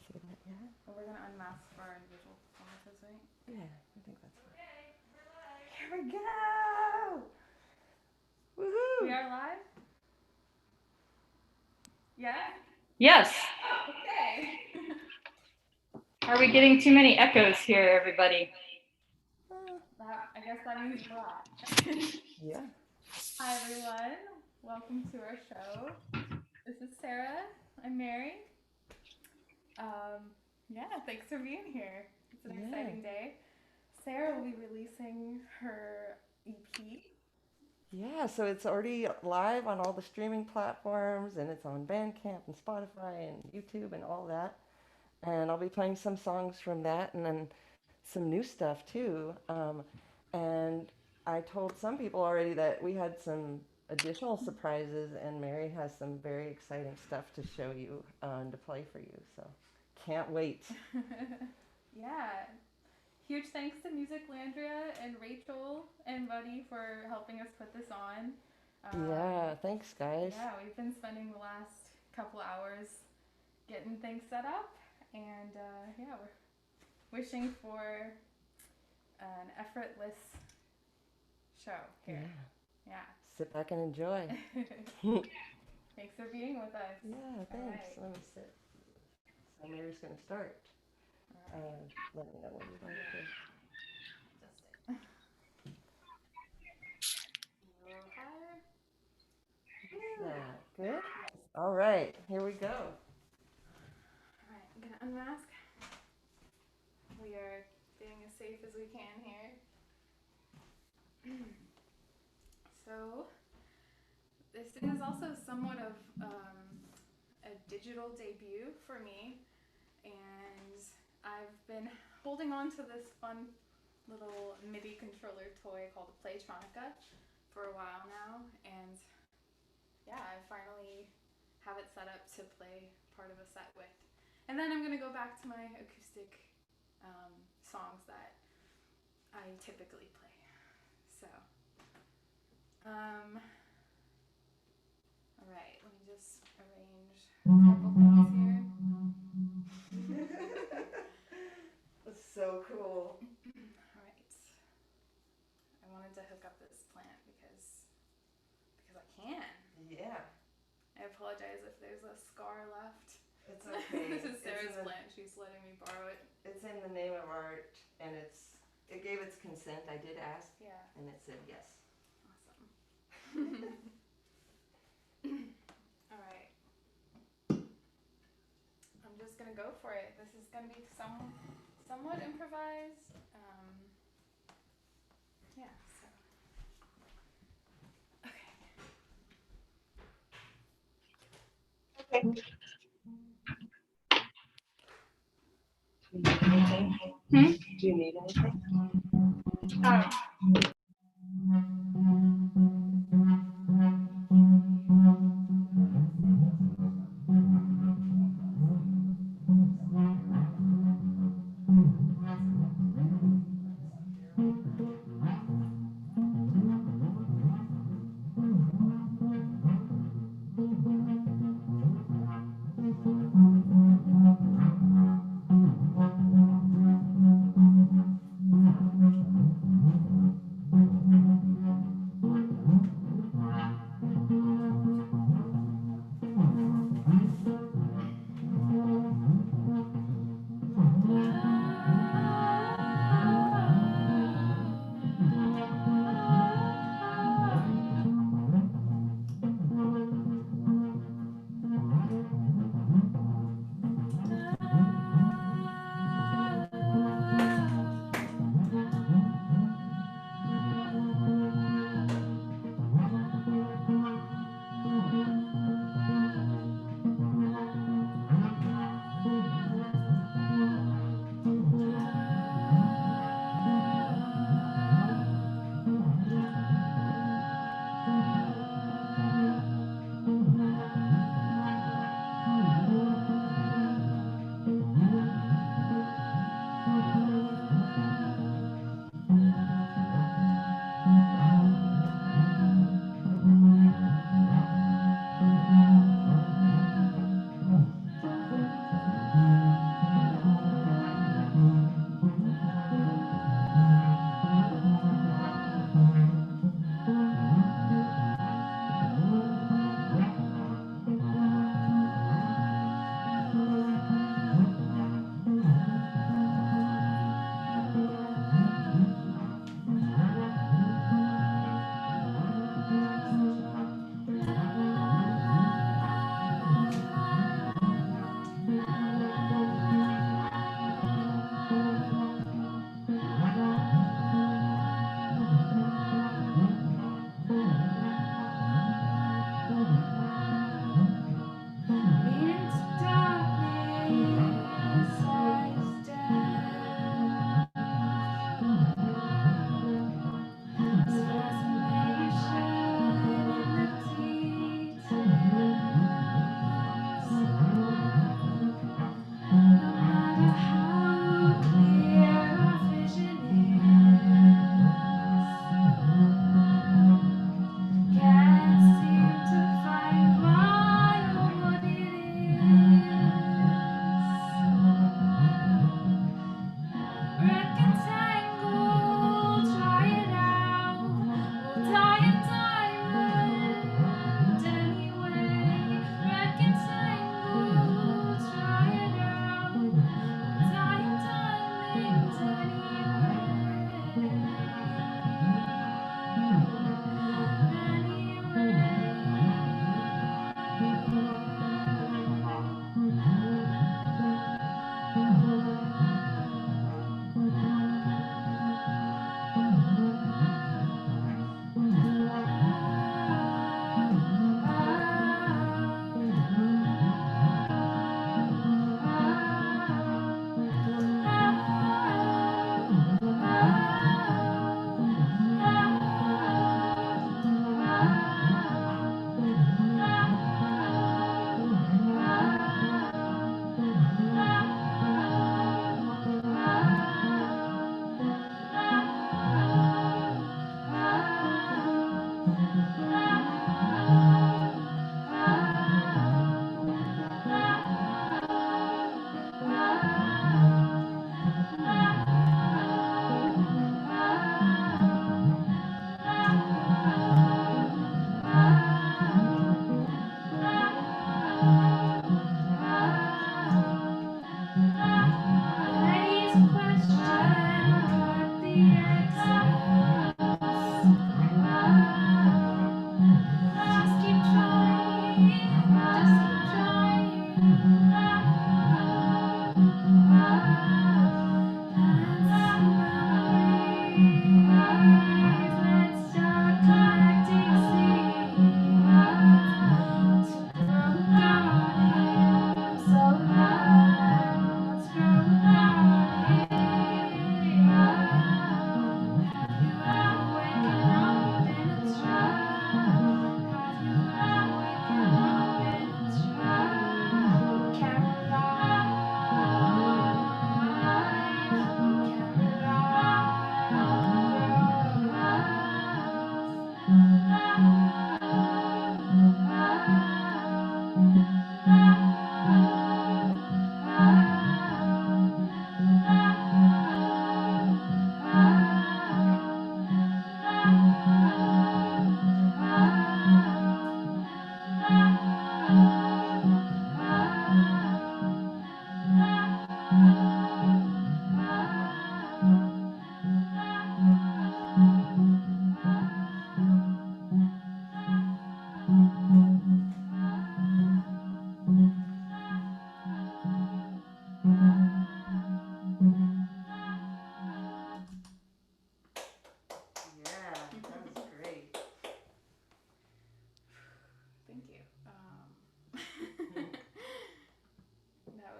say that yet. And we're gonna unmask for our individual performances, right? Yeah, I think that's fine. Okay, we're live. Here we go. Woohoo! We are live. Yes. Yes. Okay. Are we getting too many echoes here, everybody? I guess that means we're live. Yeah. Hi everyone. Welcome to our show. This is Sarah. I'm Mary. Yeah, thanks for being here. It's an exciting day. Sarah will be releasing her EP. Yeah, so it's already live on all the streaming platforms, and it's on Bandcamp and Spotify and YouTube and all that. And I'll be playing some songs from that, and then some new stuff too. And I told some people already that we had some additional surprises, and Mary has some very exciting stuff to show you and to play for you. So can't wait. Yeah. Huge thanks to Musiclandria and Rachel and Buddy for helping us put this on. Yeah, thanks guys. Yeah, we've been spending the last couple hours getting things set up, and yeah, we're wishing for an effortless show here. Yeah. Sit back and enjoy. Thanks for being with us. Yeah, thanks. Right. Let me sit. So Mary's going to start. Let me know when you're ready to. Just a little higher. That good? All right, here we go. All right, I'm gonna unmask. We are being as safe as we can here. So, this is also somewhat of a digital debut for me, and I've been holding on to this fun little MIDI controller toy called a Playtronica for a while now, and yeah, I finally have it set up to play part of a set with. And then I'm gonna go back to my acoustic songs that I typically play. So, all right, let me just arrange a couple things here. That's so cool. All right, I wanted to hook up this plant because I can. Yeah. I apologize if there's a scar left. It's okay. This is Sarah's plant. She's letting me borrow it. It's in the name of art, and it gave its consent. I did ask. Yeah. And it said yes. Awesome. All right. I'm just gonna go for it. This is gonna be somewhat improvised. Yeah. So. Okay. Okay. Do you need anything? Do you need anything?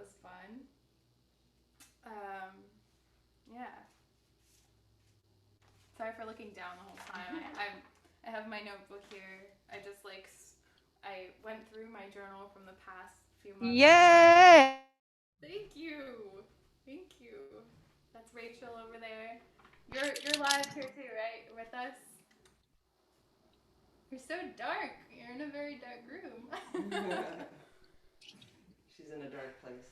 was fun. Um, yeah. Sorry for looking down the whole time. I have my notebook here. I went through my journal from the past few months. Yay! Thank you. Thank you. That's Rachel over there. You're live here too, right? With us. You're so dark. You're in a very dark room. She's in a dark place.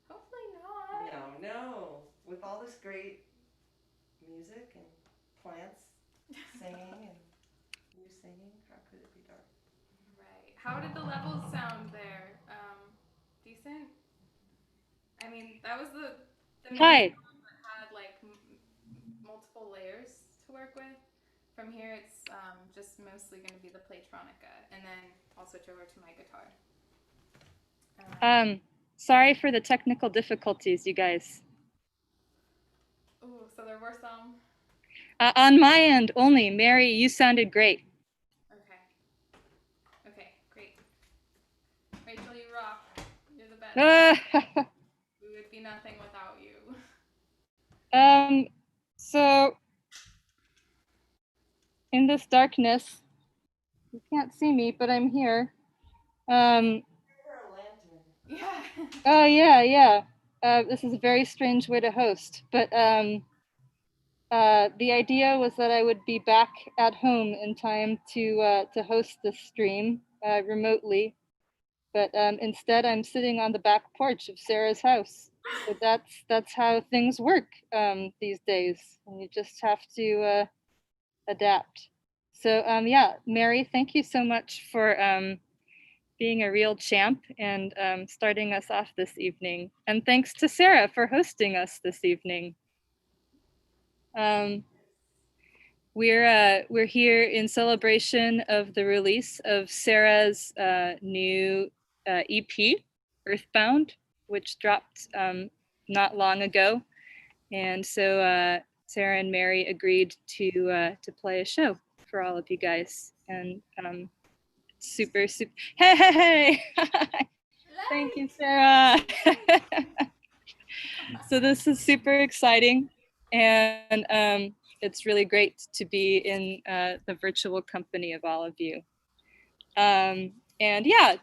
Hopefully not. No. With all this great music and plants singing and you singing, how could it be dark? Right. How did the levels sound there? Decent. I mean, that was the main Hi. song that had like multiple layers to work with. From here, it's just mostly going to be the playtronica, and then I'll switch over to my guitar. Sorry for the technical difficulties, you guys. Ooh, so there were some. On my end only. Mary, you sounded great. Okay, great. Rachel, you rock. You're the best. We would be nothing without you. So in this darkness, you can't see me, but I'm here. You're a lantern. Yeah. Oh yeah. This is a very strange way to host, but the idea was that I would be back at home in time to host this stream remotely, but instead I'm sitting on the back porch of Sarah's house. So that's how things work these days, and you just have to adapt. So yeah, Mary, thank you so much for being a real champ and starting us off this evening. And thanks to Sarah for hosting us this evening. We're here in celebration of the release of Sarah's new EP, Earthbound, which dropped not long ago. And so Sarah and Mary agreed to play a show for all of you guys. And super. Hey! Thank you, Sarah. So this is super exciting, and it's really great to be in the virtual company of all of you. And yeah,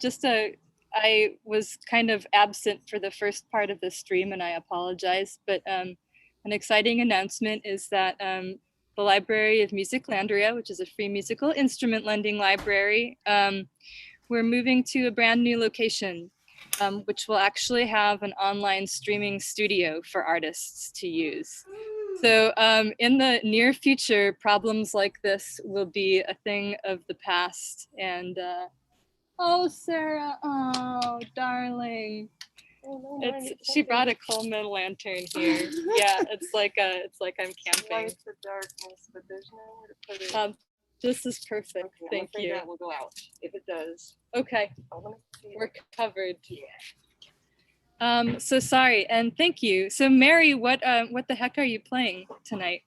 I was kind of absent for the first part of the stream, and I apologize, but an exciting announcement is that the Library of Musiclandria, which is a free musical instrument lending library, we're moving to a brand new location, which will actually have an online streaming studio for artists to use. So in the near future, problems like this will be a thing of the past. And oh, Sarah, oh, darling. She brought a Coleman lantern here. Yeah, it's like I'm camping. Light the darkness, but there's nowhere to put it. This is perfect. Okay, Thank you. that will go out. If it does, okay, we're covered. Yeah. So sorry, and thank you. So Mary, what the heck are you playing tonight?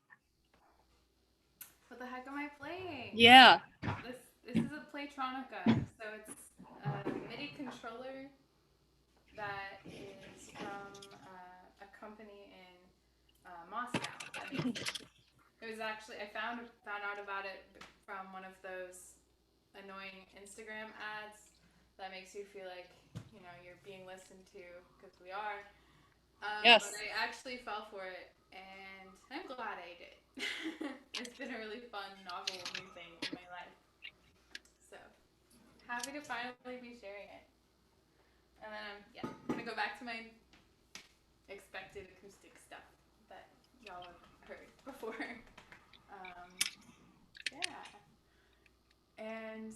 What the heck am I playing? Yeah. This is a playtronica, so it's a MIDI controller that is from a company in Moscow. It was actually I found out about it from one of those annoying Instagram ads that makes you feel like you're being listened to, because we are. Yes. But I actually fell for it, and I'm glad I did. It's been a really fun, novel, new thing in my life. So happy to finally be sharing it. And then I'm gonna go back to my expected acoustic stuff that y'all have heard before. Yeah. And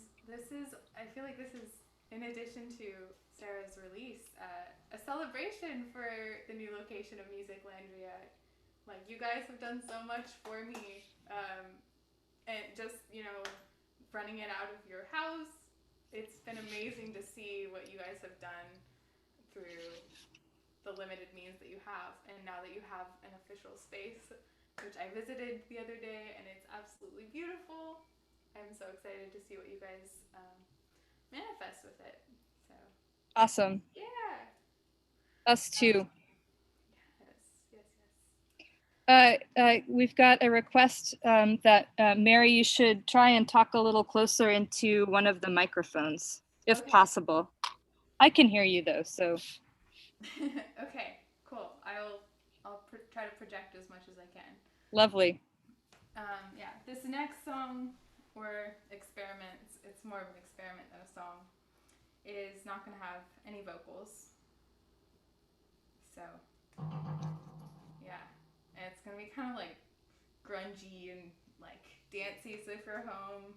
I feel like this is, in addition to Sarah's release, a celebration for the new location of Musiclandria. Like, you guys have done so much for me, and just, running it out of your house, it's been amazing to see what you guys have done through the limited means that you have, and now that you have an official space, which I visited the other day, and it's absolutely beautiful. I'm so excited to see what you guys manifest with it. So awesome. yeah. Us too. Yes, yes. We've got a request that Mary, you should try and talk a little closer into one of the microphones, if Okay. possible. I can hear you though, so. Okay, cool. I'll try to project as much as I can. Lovely. Yeah, this next song or experiment, it's more of an experiment than a song, is not going to have any vocals. So, yeah. And it's going to be kind of like grungy and like dancey, so if you're home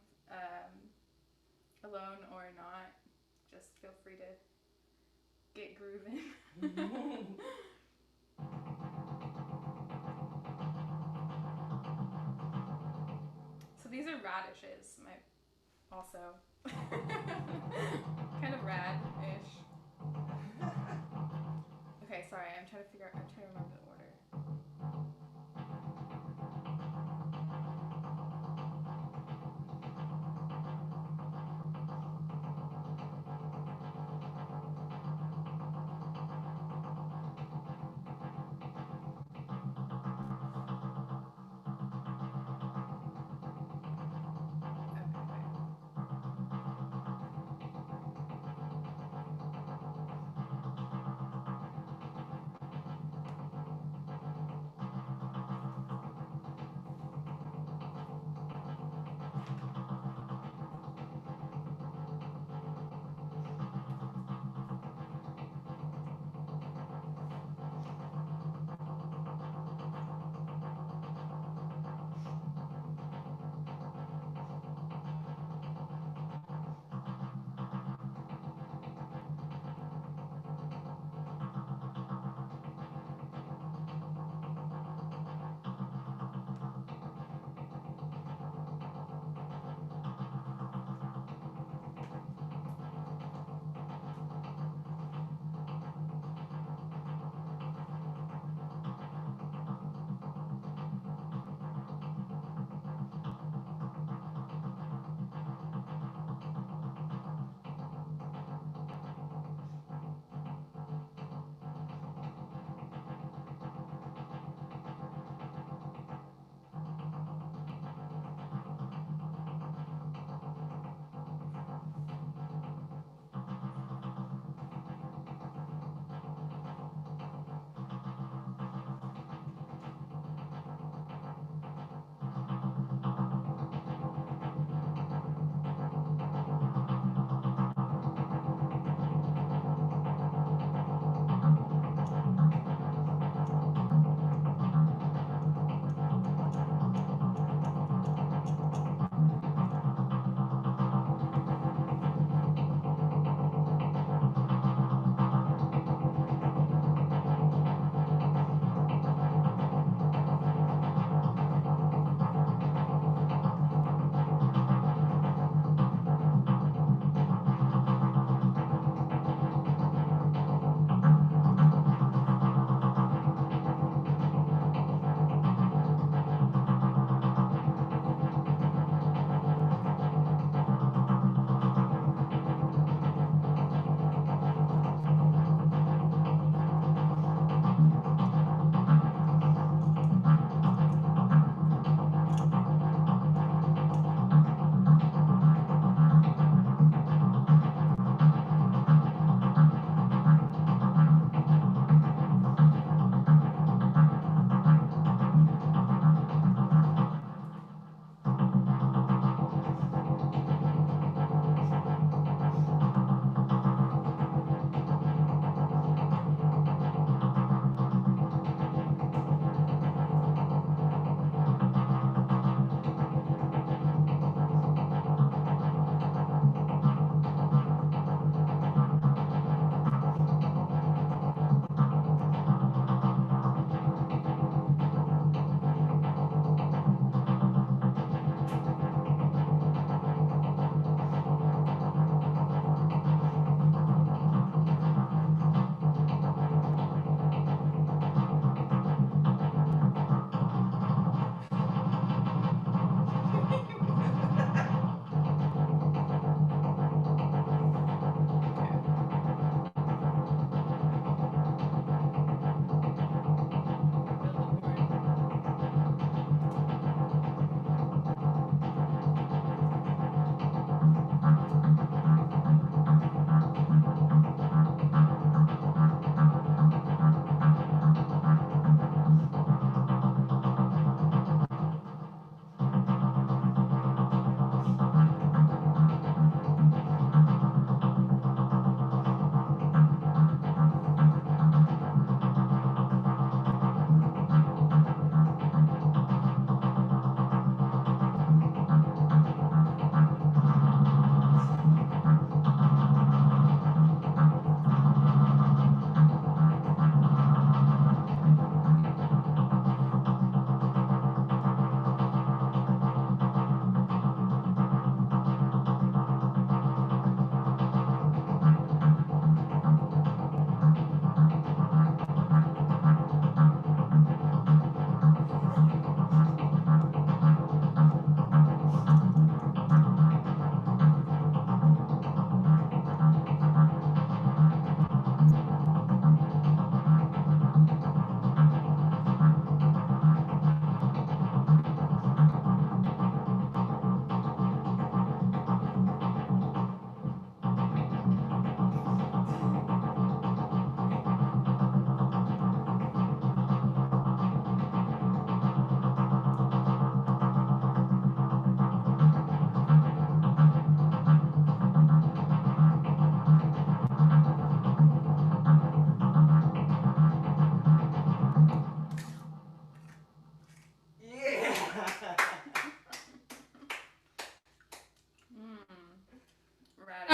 alone or not, just feel free to get grooving. So these are radishes, also kind of rad-ish. Okay, sorry, I'm trying to remember the order.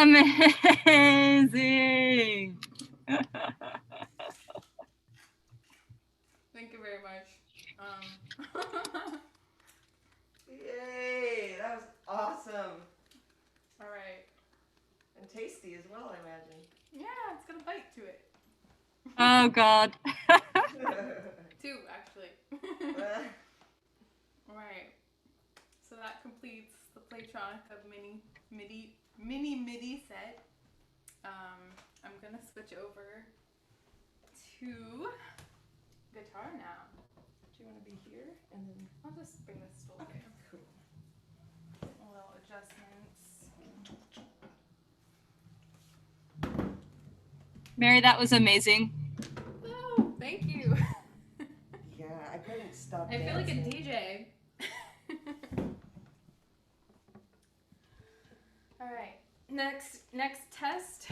Amazing. Thank you very much. Yay! That was awesome. All right. And tasty as well, I imagine. Yeah, it's got a bite to it. Oh God. Two, actually. All right. So that completes the Playtronica mini set. I'm gonna switch over to guitar now. Do you want to be here? And then I'll just bring this stool okay, here. cool. A little adjustments. Mary, that was amazing. Oh, thank you. Yeah, I couldn't stop I feel like a dancing. DJ. All right. Next test.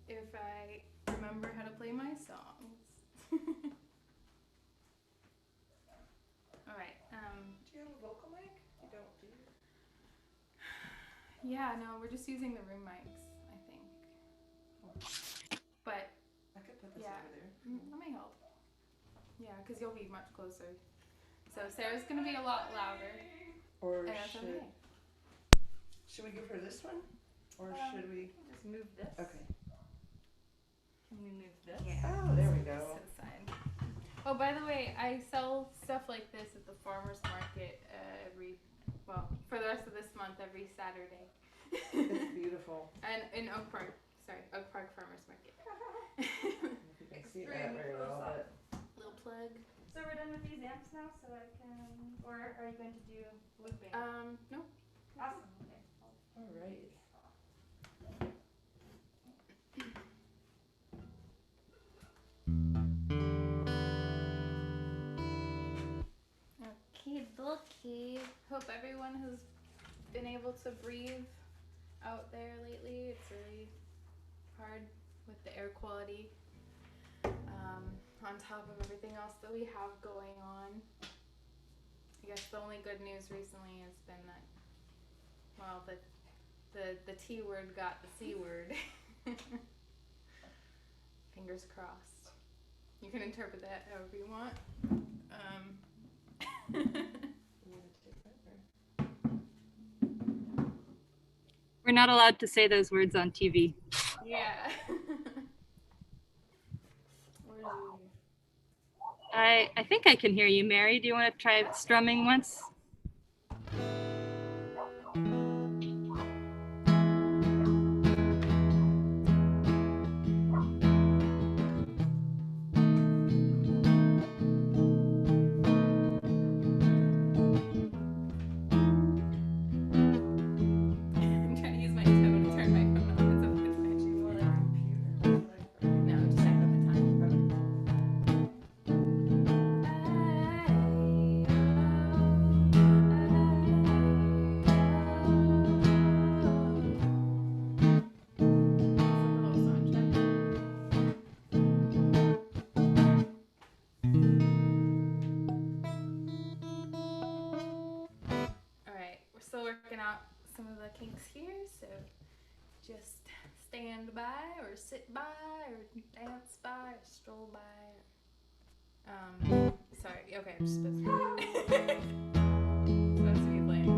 If I remember how to play my songs. All right. Do you have a vocal mic? You don't, do you? Yeah, no, we're just using the room mics, I think. But I could put this yeah, over there. that may help. Yeah, because you'll be much closer. So Sarah's gonna be a lot louder, Or and that's okay. should we give her this one? Or should we? Just move this. Okay. Can we move this? Yeah. Oh, there we go. To the side. Oh, by the way, I sell stuff like this at the farmer's market for the rest of this month, every Saturday. It's beautiful. And in Oak Park Farmer's Market. I don't know if you can see that very well, but Little plug. So we're done with these amps now, so I can, or are you going to do looping? No. Awesome. Okay. all right. Okie dokie. Hope everyone has been able to breathe out there lately. It's really hard with the air quality. On top of everything else that we have going on. I guess the only good news recently has been that, well, the T word got the C word. Fingers crossed. You can interpret that however you want. You want to take that or? We're not allowed to say those words on TV. Yeah. Where's you? I think I can hear you, Mary. Do you want to try strumming once? I'm trying to use my toe to turn my phone on. It's Do actually you want a no, computer? just check on the time. Alright, we're still working out some of the kinks here, so just stand by or sit by or dance by or stroll by. Sorry, okay, I'm just supposed to be playing.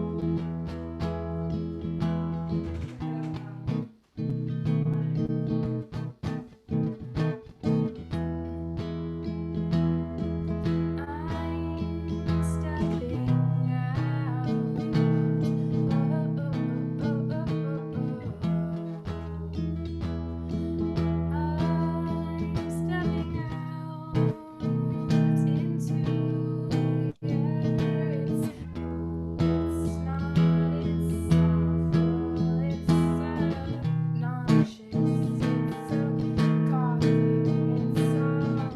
I'm stepping out. I'm stepping out into the air. It's not, it's awful, it's nauseous, it's so coughing, it's alright.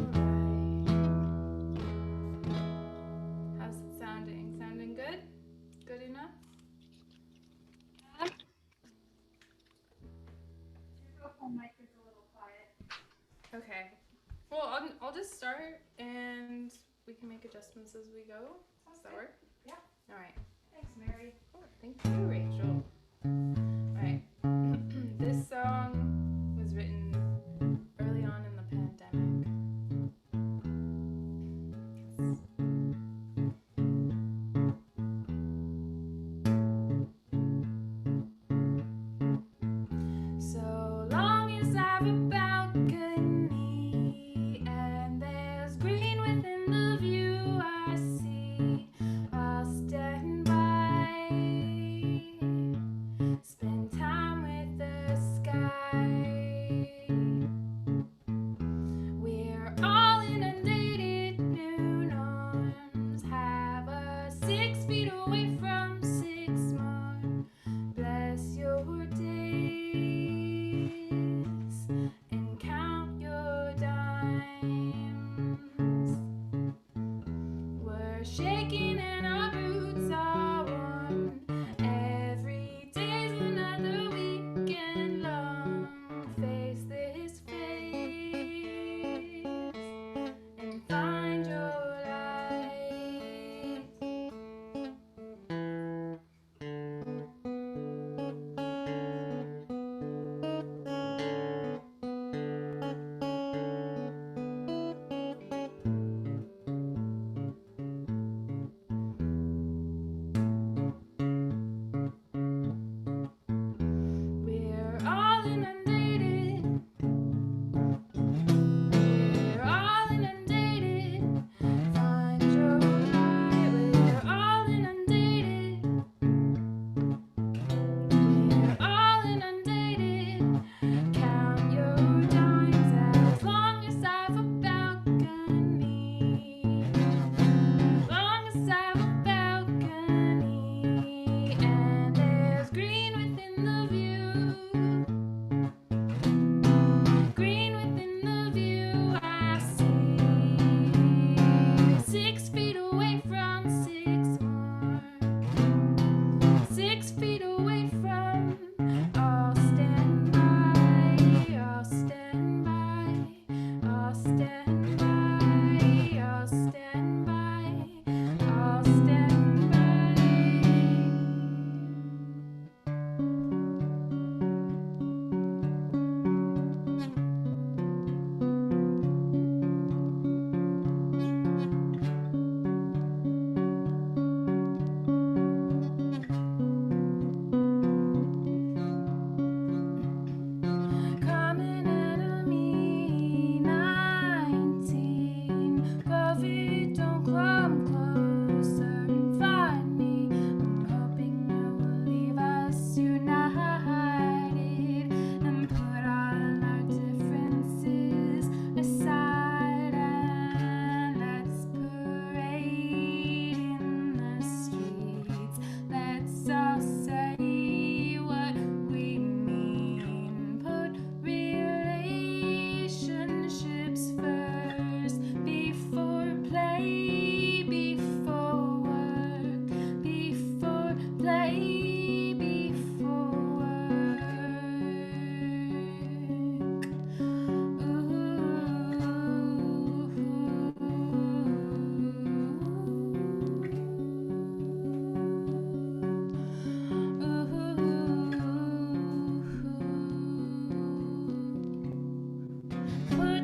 How's it sounding? Sounding good? Good enough? Your vocal mic is a little quiet. Okay. Well, I'll just start and we can make adjustments as we go. Does that work? Yeah. All right. Thanks, Mary. Oh, thank you, Rachel. All right.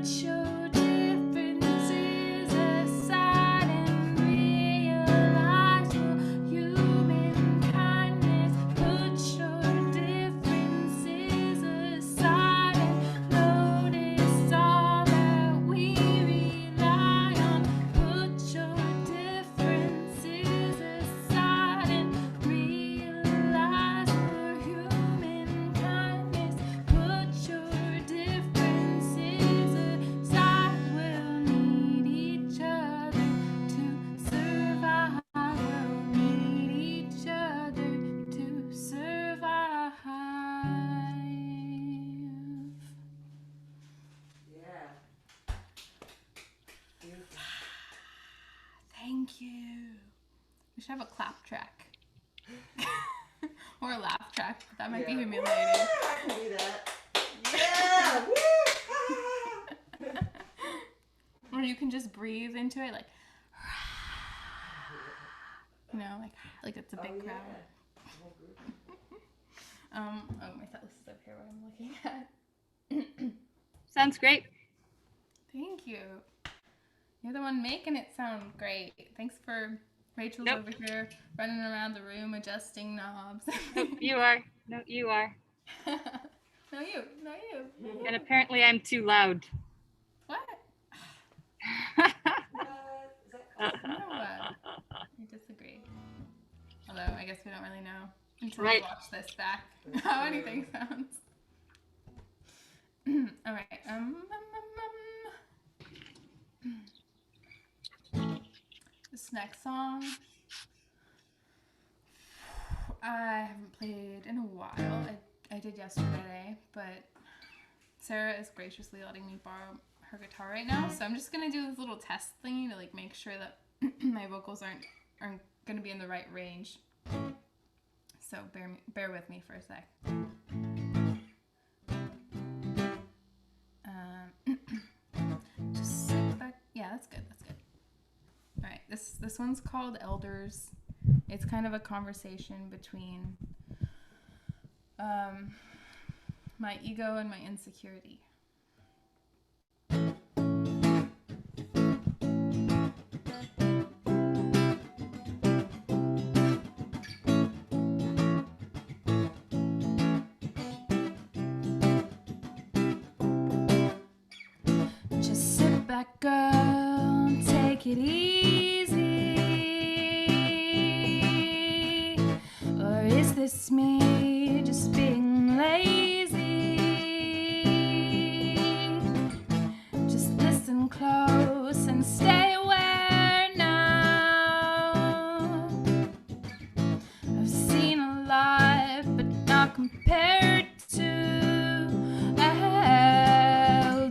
your differences aside and realize your human kindness. Put your differences aside and notice all that we rely on. Put your differences aside and realize your human kindness. Put your differences aside. We'll need each other to survive. We'll need each other to survive. Yeah. Beautiful. Thank you. We should have a clap track. Or a laugh track, but that might be Yeah. humiliating. I can do that. Yeah. Woo! Or you can just breathe into it, like, you know, like it's a big crowd. Oh, my thought this is up here what I'm looking at. Sounds great. Thank you. You're the one making it sound great. Thanks for Rachel's Nope. over here running around the room adjusting knobs. Nope, you are. No, you are. No, you. Not you. And apparently I'm too loud. What? What? Is that No, I disagree. Although I guess we don't really know until Right. we watch this back how anything sounds. All right. This next song, I haven't played in a while. I did yesterday, but Sarah is graciously letting me borrow her guitar right now, so I'm just gonna do this little test thingy to like make sure that my vocals aren't gonna be in the right range. So bear with me for a sec. Just sit back. Yeah, that's good. That's good. All right, this one's called Elders. It's kind of a conversation between my ego and my insecurity. Just sit back, girl, take it easy. Or is this me just being lazy? Just listen close and stay aware now. I've seen a lot, but not compared to elders,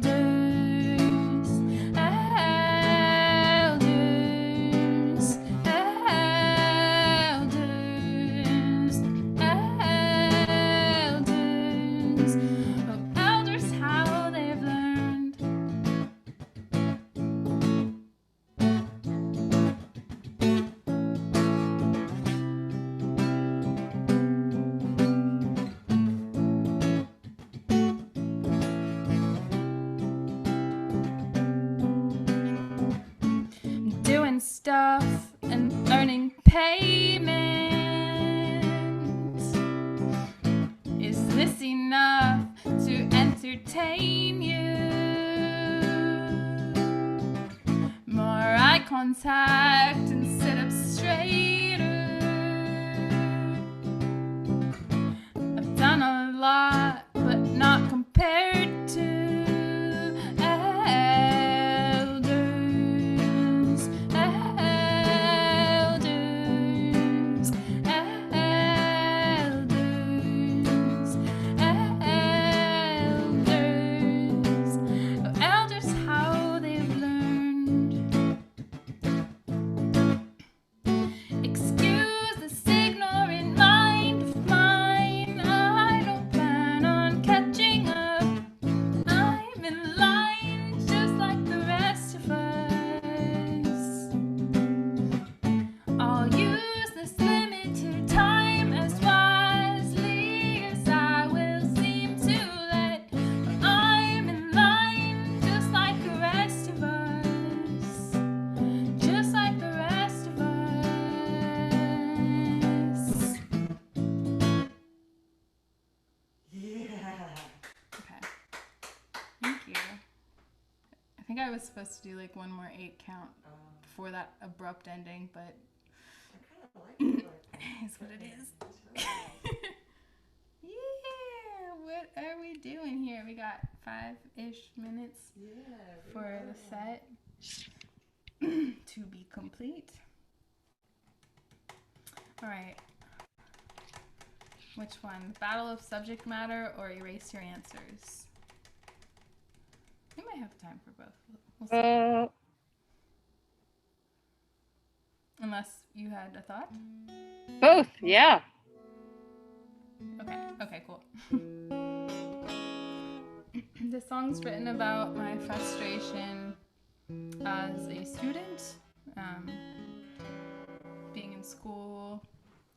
elders, elders, elders. Oh, elders, how they've learned. Doing stuff and earning payment. Is this enough to entertain you? More eye contact and sit up straighter. I've done a lot, but not compared to elders, elders, elders, elders. Oh, elders, how they've learned. It think I was supposed to do like one more 8 count before that abrupt ending, but I kind of like it. it is what it is. Yeah, what are we doing here? We got 5-ish minutes for the set to be complete. All right. Which one? Battle of subject matter or erase your answers? We might have time for both. We'll see. Unless you had a thought? Both, yeah. Okay, cool. This song's written about my frustration as a student, being in school.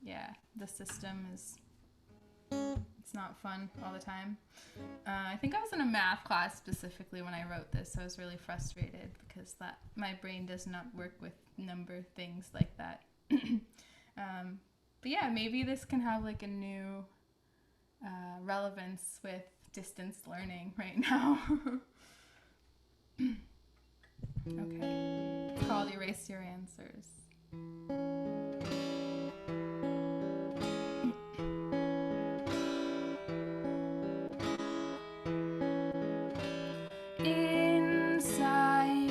Yeah, the system it's not fun all the time. I think I was in a math class specifically when I wrote this, so I was really frustrated because my brain does not work with number things like that. But yeah, maybe this can have like a new relevance with distance learning right now. Okay, it's called Erase Your Answers. Inside,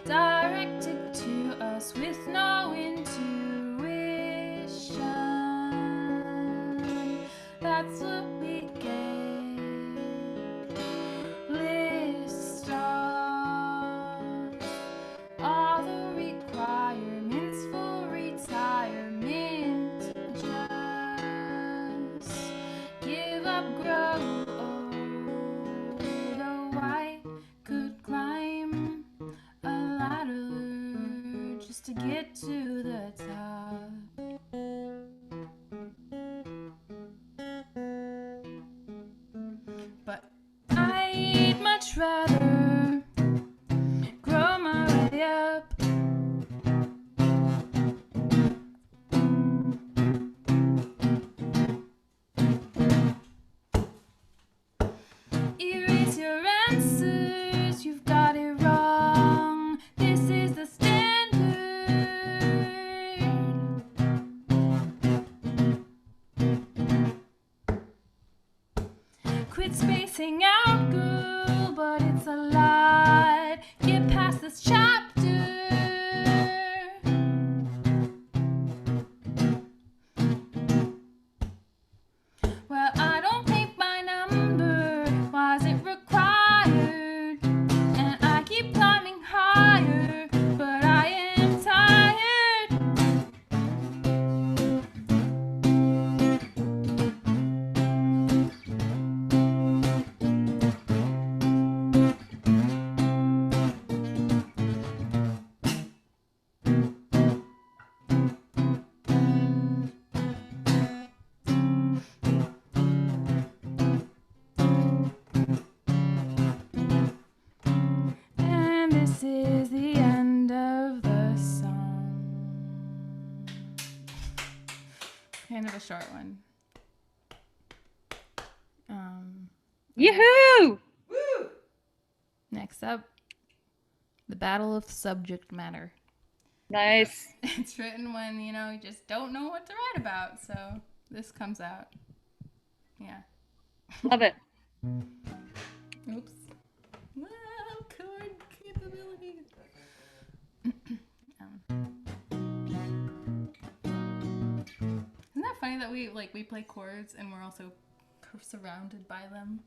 directed to us with no intuition. That's what we get. List off all the requirements for retirement. Just give up, grow old. Though I could climb a ladder just to get to the top. But I'd much rather grow my way up. Erase your answers, you've got it wrong. This is the standard. Quit spacing out, girl, but it's a lot. Get past this chapter. Well, I don't think my number was it required, and I keep climbing higher, but I am tired. And this is the end of the song. Kind of a short one. Yoo-hoo! Woo! Next up, the battle of subject matter. Nice. It's written when, you just don't know what to write about, so this comes out. Yeah. Love it. Oops. Well, chord capabilities. Isn't that funny that we play chords and we're also surrounded by them?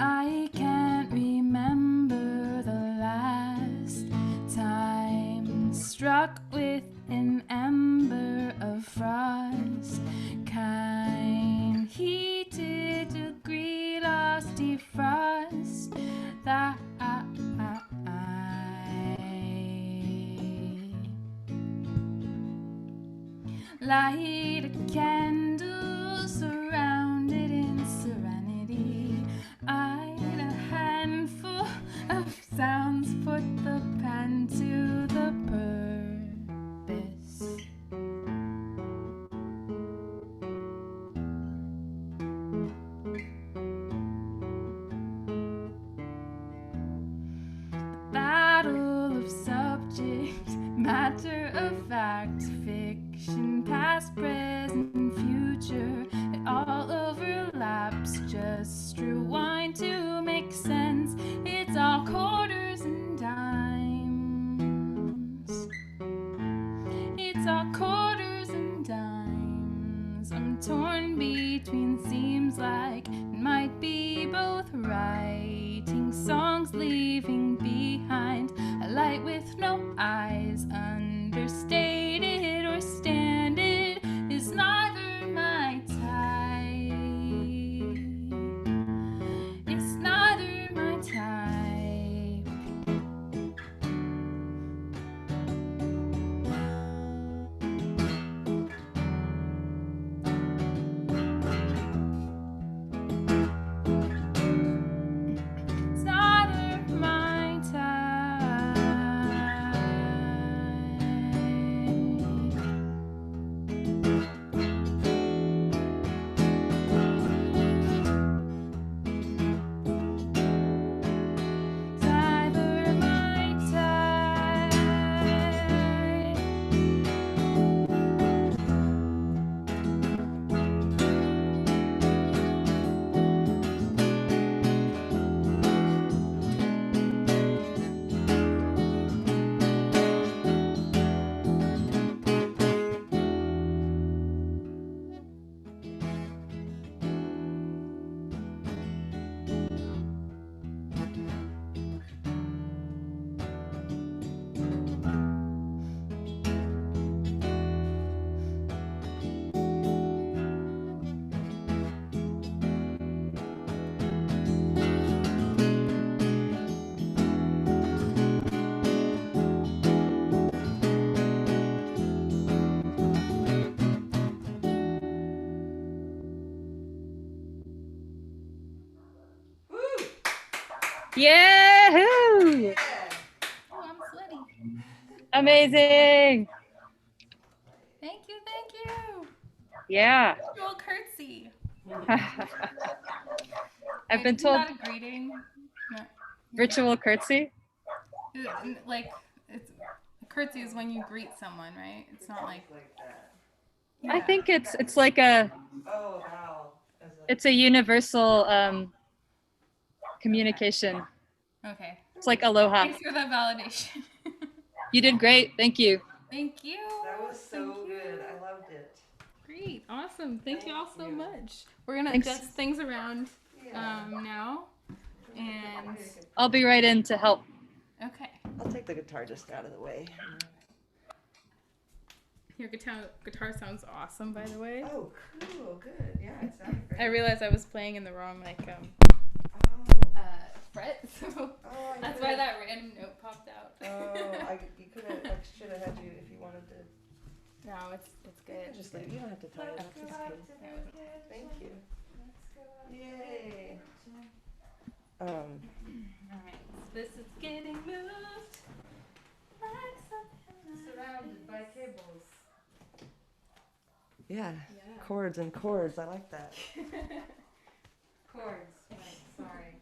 I can't remember the last time struck with an ember of frost. Kind heated degree lost defrost that light a candle surrounded in serenity. I'd a handful of sounds, put the pen to subject, matter of fact, fiction, past, present, future. It all overlaps. Just rewind to make sense. It's all quarters and dimes. It's all quarters and dimes. I'm torn between seems like it might be both. Writing songs, leaving behind a light with no eyes. Understated or standard is neither my type. It's neither my type. It's neither my type. It's neither my type. Yahoo! Oh, I'm sweaty. Amazing. Thank you, thank you. Yeah. Virtual curtsy. I've been Isn't told that a greeting? No. virtual curtsy. Like, it's curtsy is when you greet someone, right? It's not like that. yeah. I think it's like a Oh, wow. it's a universal communication. Okay. It's like aloha. Thanks for that validation. You did great. Thank you. Thank you. That was so Thank good. you. I loved it. Great. Awesome. Thank you all so you. much. We're gonna Thanks. adjust things around Yeah. Now. And I'll be right in to help. okay. I'll take the guitar just out of the way. Your guitar sounds awesome, by the way. Oh, cool. Good. Yeah, it sounded great. I realized I was playing in the wrong Oh. fret, so Oh, I that's could've- why that random note popped out. You could have. I should have had you if you wanted to. No, it's good. Just leave. You don't have to tie it up. It's good. Thank you. Yay. Alright, so this is getting moved like something Surrounded by cables. Yeah. Chords and chords. I like that. Chords. Right, sorry.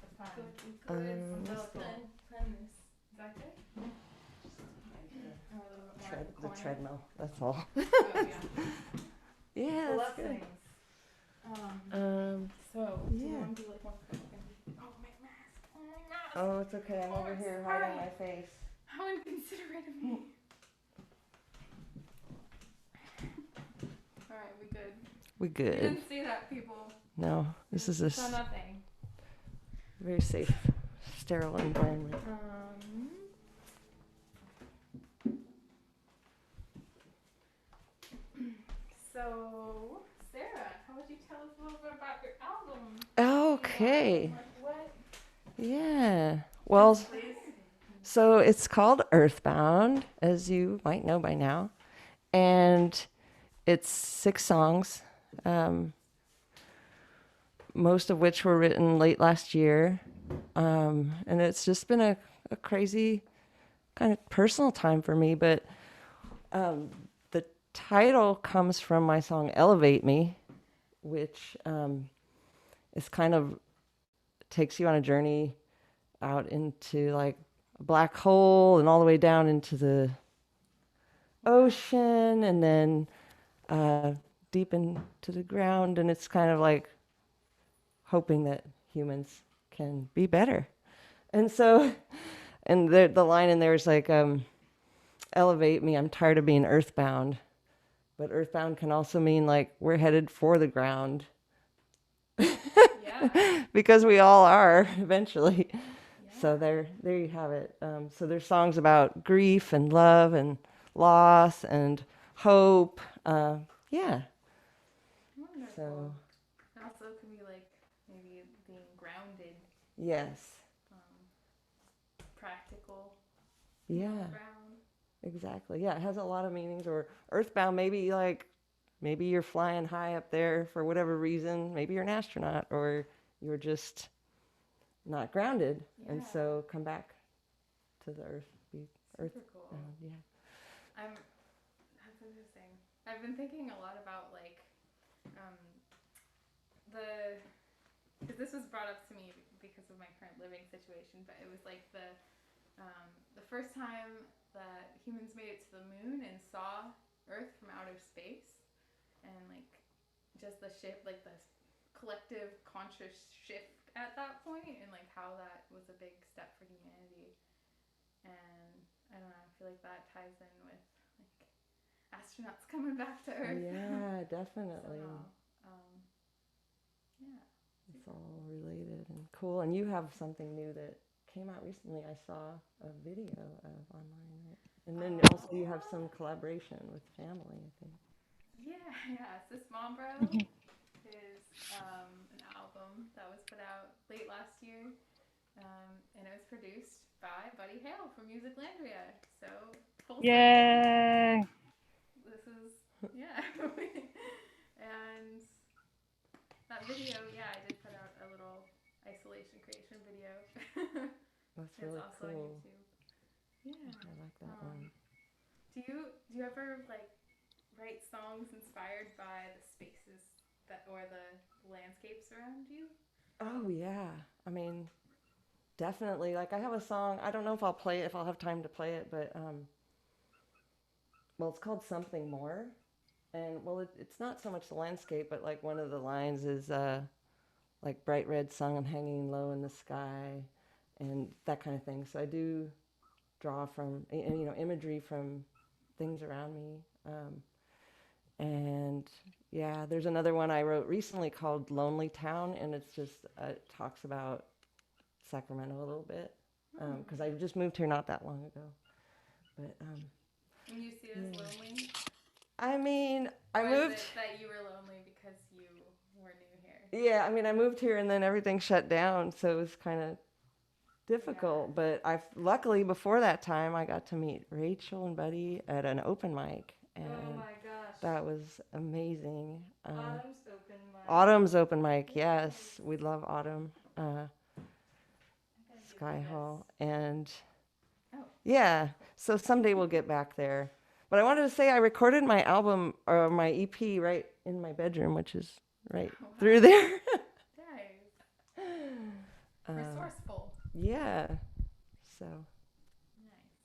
The fun. Let's go. Plan this. Is that good? Or a little bit more The corner? treadmill. That's all. Oh, yeah. Yeah, that's good. Blessings. So, do you Yeah. want to do like one? Oh, my mask. Oh, my mask. Oh, it's okay. I'm over here hiding my face. How inconsiderate of me. Alright, we good. We You good. didn't see that, people. No, this is a Saw nothing. very safe, sterile environment. So, Sarah, how would you tell us a little bit about your album? Okay. What? Yeah. Well, so it's called Earthbound, as you might know by now, and it's 6 songs, most of which were written late last year, and it's just been a crazy kind of personal time for me. But the title comes from my song "Elevate Me," which is kind of takes you on a journey out into like a black hole and all the way down into the ocean and then deep into the ground. And it's kind of like hoping that humans can be better. And so, and the line in there is like, elevate me, I'm tired of being earthbound. But earthbound can also mean like we're headed for the ground. Yeah. Because we all are eventually. Yeah. So there you have it. So there's songs about grief and love and loss and hope. Yeah. Wonderful. So It also can be like maybe being grounded, yes. practical, Yeah. ground. Exactly. Yeah, it has a lot of meanings. Or earthbound, maybe like maybe you're flying high up there for whatever reason. Maybe you're an astronaut, or you're just not grounded, and Yeah. so come back to the earth. Be Super earthbound. cool. Yeah. That's interesting. I've been thinking a lot about like because this was brought up to me because of my current living situation, but it was like the first time that humans made it to the moon and saw Earth from outer space, and like just the shift, like the collective conscious shift at that point, and like how that was a big step for humanity. And I don't know, I feel like that ties in with like astronauts coming back to Earth. Yeah, definitely. Somehow. Yeah. It's all related and cool. And you have something new that came out recently. I saw a video of online, right? And then also you have some collaboration with family, I think. Yeah. Sismombro is an album that was put out late last year, and it was produced by Buddy Hale from Musiclandria. So full circle. Yay! This is and that video, I did put out a little isolation creation video. That's It's really also on cool. YouTube. Yeah. I like that one. Do you ever like write songs inspired by the spaces or the landscapes around you? Oh yeah. I mean, definitely. Like I have a song. I don't know if I'll play it, if I'll have time to play it, but well, it's called Something More. And well, it's not so much the landscape, but like one of the lines is like bright red sun hanging low in the sky, and that kind of thing. So I do draw from imagery from things around me. And yeah, there's another one I wrote recently called Lonely Town, and it's just it talks about Sacramento a little bit because I just moved here not that long ago. But And you see it as lonely? I mean, Or I is moved. it that you were lonely because you were new here? Yeah, I mean, I moved here and then everything shut down, so it was kind of difficult. Yeah. But I luckily before that time I got to meet Rachel and Buddy at an open mic, and Oh my gosh. that was amazing. Autumn's open mic. Autumn's open mic, yes, we love Autumn. I gotta do Sky this. Hall, and Oh. yeah, so someday we'll get back there. But I wanted to say I recorded my album or my EP right in my bedroom, which is right Wow. through there. Nice. Resourceful. Yeah. So. Nice.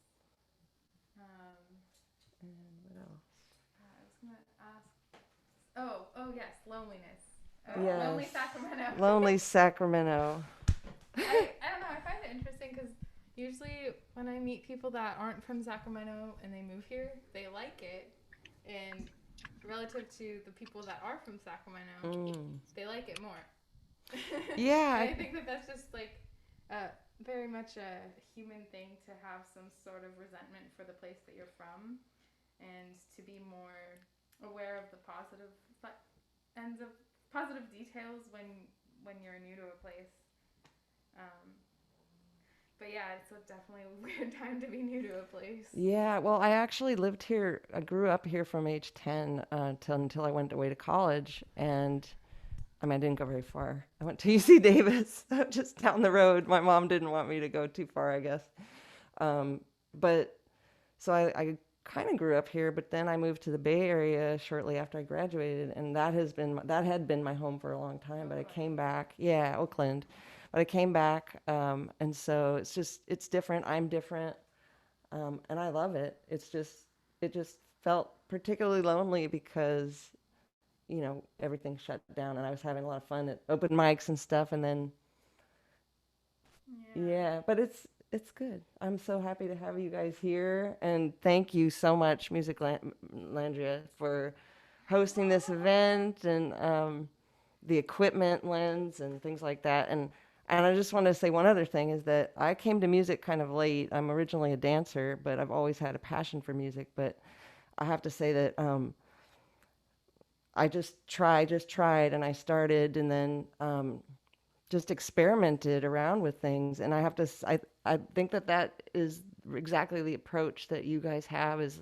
And what else? I was gonna ask. Oh yes, loneliness. Yes. Lonely Sacramento. Lonely Sacramento. I don't know. I find it interesting because usually when I meet people that aren't from Sacramento and they move here, they like it, and relative to the people that are from Sacramento, they like it more. Yeah. I think that's just like very much a human thing to have some sort of resentment for the place that you're from, and to be more aware of the positive ends of positive details when you're new to a place. But yeah, it's definitely a weird time to be new to a place. Yeah, well, I actually lived here. I grew up here from age 10 until I went away to college. And I mean, I didn't go very far. I went to UC Davis, just down the road. My mom didn't want me to go too far, I guess. But so I kind of grew up here, but then I moved to the Bay Area shortly after I graduated. And that had been my home for a long time. But I came back. Yeah, Oakland. but I came back, and so it's different. I'm different, and I love it. It just felt particularly lonely because everything shut down, and I was having a lot of fun at open mics and stuff, and then Yeah. yeah, but it's good. I'm so happy to have you guys here, and thank you so much, Landria, for hosting this event and the equipment lens and things like that. And I just want to say one other thing is that I came to music kind of late. I'm originally a dancer, but I've always had a passion for music. But I have to say that I just tried, and I started, and then just experimented around with things. And I have to, I think that is exactly the approach that you guys have is,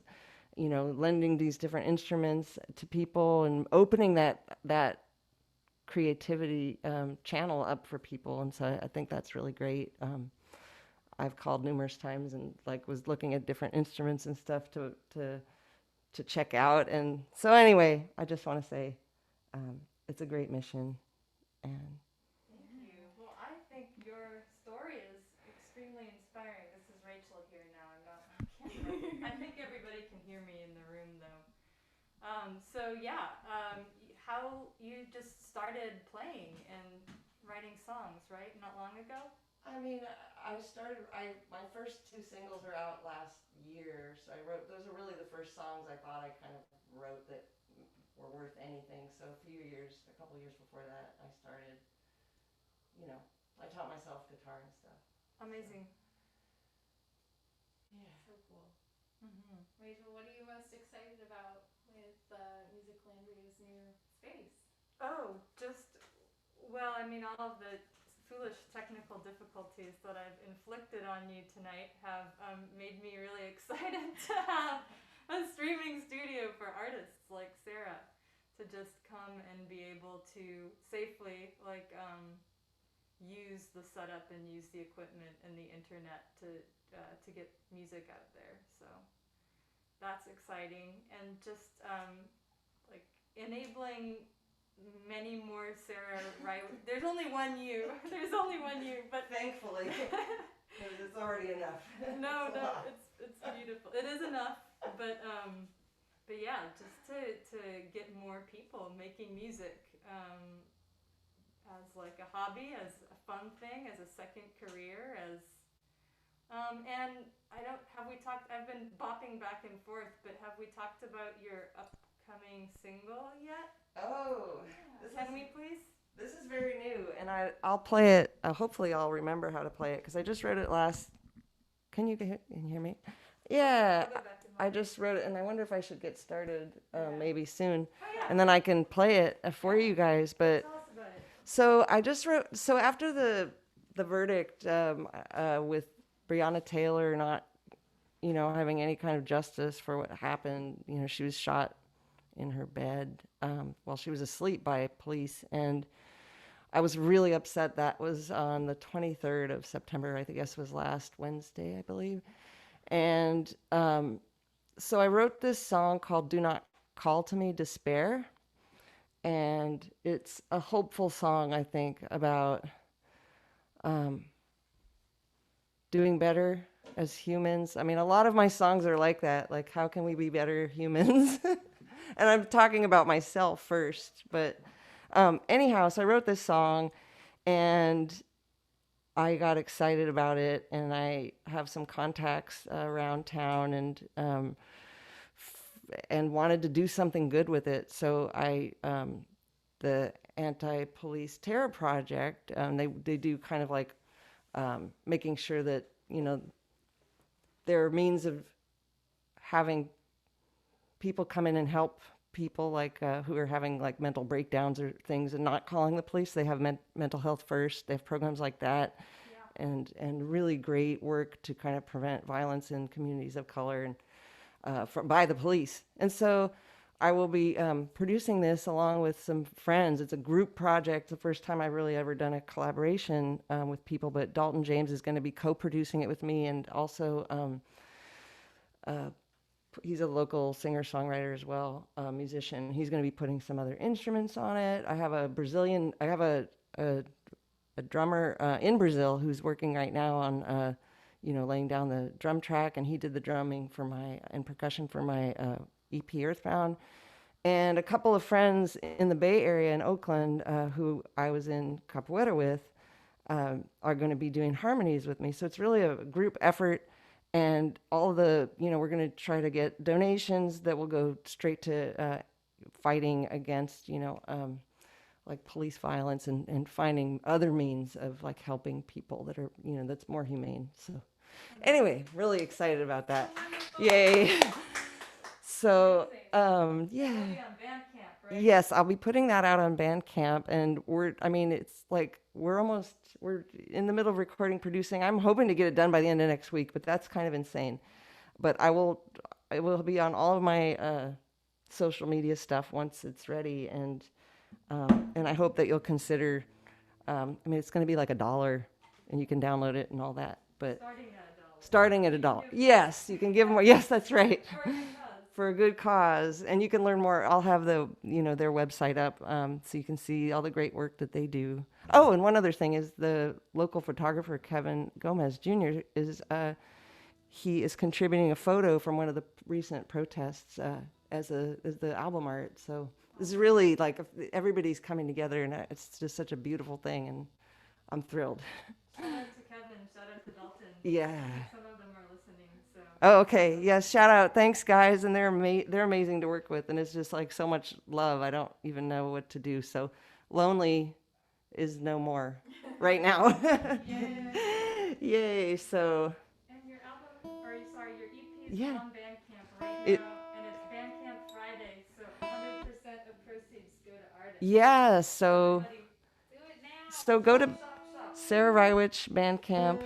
lending these different instruments to people and opening that creativity channel up for people. And so I think that's really great. I've called numerous times and like was looking at different instruments and stuff to check out. And so anyway, I just want to say it's a great mission. And Thank you. Well, I think your story is extremely inspiring. This is Rachel here now. I'm not on camera. I think everybody can hear me in the room though. So yeah, how you just started playing and writing songs, right? Not long ago? I mean, my first two singles are out last year, so those are really the first songs I thought I kind of wrote that were worth anything. So a couple years before that, I started, I taught myself guitar and stuff. Amazing. Yeah. So cool. Mm-hmm. Rachel, what are you most excited about with Music Landry's new space? Oh, well, I mean, all of the foolish technical difficulties that I've inflicted on you tonight have made me really excited to have a streaming studio for artists like Sarah to just come and be able to safely use the setup and use the equipment and the internet to get music out there. So that's exciting, and just enabling many more Sarah Reiwitch. There's only one you. There's only one you, but Thankfully, because it's already enough. no, it's beautiful. It is enough, but yeah, just to get more people making music as like a hobby, as a fun thing, as a second career, and I don't have we talked. I've been bopping back and forth, but have we talked about your upcoming single yet? Oh, Can we please? This is very new, and I'll play it. Hopefully, I'll remember how to play it because I just wrote it last. Can you hear me? Yeah, I just wrote it, and I wonder if I should get started maybe soon, and then I can play it for you guys. But Tell us about it. so I just wrote. So after the verdict with Breonna Taylor not, having any kind of justice for what happened, she was shot in her bed while she was asleep by police, and I was really upset. That was on the 23rd of September, I guess was last Wednesday, I believe. And so I wrote this song called Do Not Call to Me Despair. And it's a hopeful song, I think, about doing better as humans. I mean, a lot of my songs are like that. Like, how can we be better humans? And I'm talking about myself first. But anyhow, so I wrote this song, and I got excited about it, and I have some contacts around town, and wanted to do something good with it. So the Anti-Police Terror Project, they do kind of like making sure that there are means of having people come in and help people like who are having like mental breakdowns or things, and not calling the police. They have mental health first. They have programs like that. Yeah. And really great work to kind of prevent violence in communities of color and by the police. And so I will be producing this along with some friends. It's a group project. The first time I've really ever done a collaboration with people, but Dalton James is going to be co-producing it with me, and also he's a local singer-songwriter as well, musician. He's going to be putting some other instruments on it. I have a a drummer in Brazil who's working right now on laying down the drum track, and he did the drumming for my and percussion for my EP Earthbound. And a couple of friends in the Bay Area in Oakland, who I was in capoeira with, are going to be doing harmonies with me. So it's really a group effort, and all the we're going to try to get donations that will go straight to fighting against like police violence, and finding other means of like helping people that are that's more humane. So anyway, really excited about that. Yay. So yeah. It'll be on Bandcamp, right? Yes, I'll be putting that out on Bandcamp, and it's like we're in the middle of recording, producing. I'm hoping to get it done by the end of next week, but that's kind of insane. But it will be on all of my social media stuff once it's ready, and I hope that you'll consider. It's going to be like $1, and you can download it and all that. But starting at $1. Yes, you can give more. Yes, that's right. For a good cause, and you can learn more. I'll have their website up, so you can see all the great work that they do. Oh, and one other thing is the local photographer Kevin Gomez Jr. He is contributing a photo from one of the recent protests as the album art. So this is really like everybody's coming together, and it's just such a beautiful thing, and I'm thrilled. Shout out to Kevin. Shout out to Dalton. Yeah. Some of them are listening. So. Oh, okay. Yes. Shout out. Thanks, guys. And they're amazing to work with. And it's just like so much love. I don't even know what to do. So lonely is no more right now. Yay. Yay. So. And your album, your EP is Yeah. on Bandcamp right now. And it's Bandcamp Friday. So 100% of proceeds go to artists. Yeah. So. Everybody, do it now. So go to Shop. Sarah Reiwitch Bandcamp.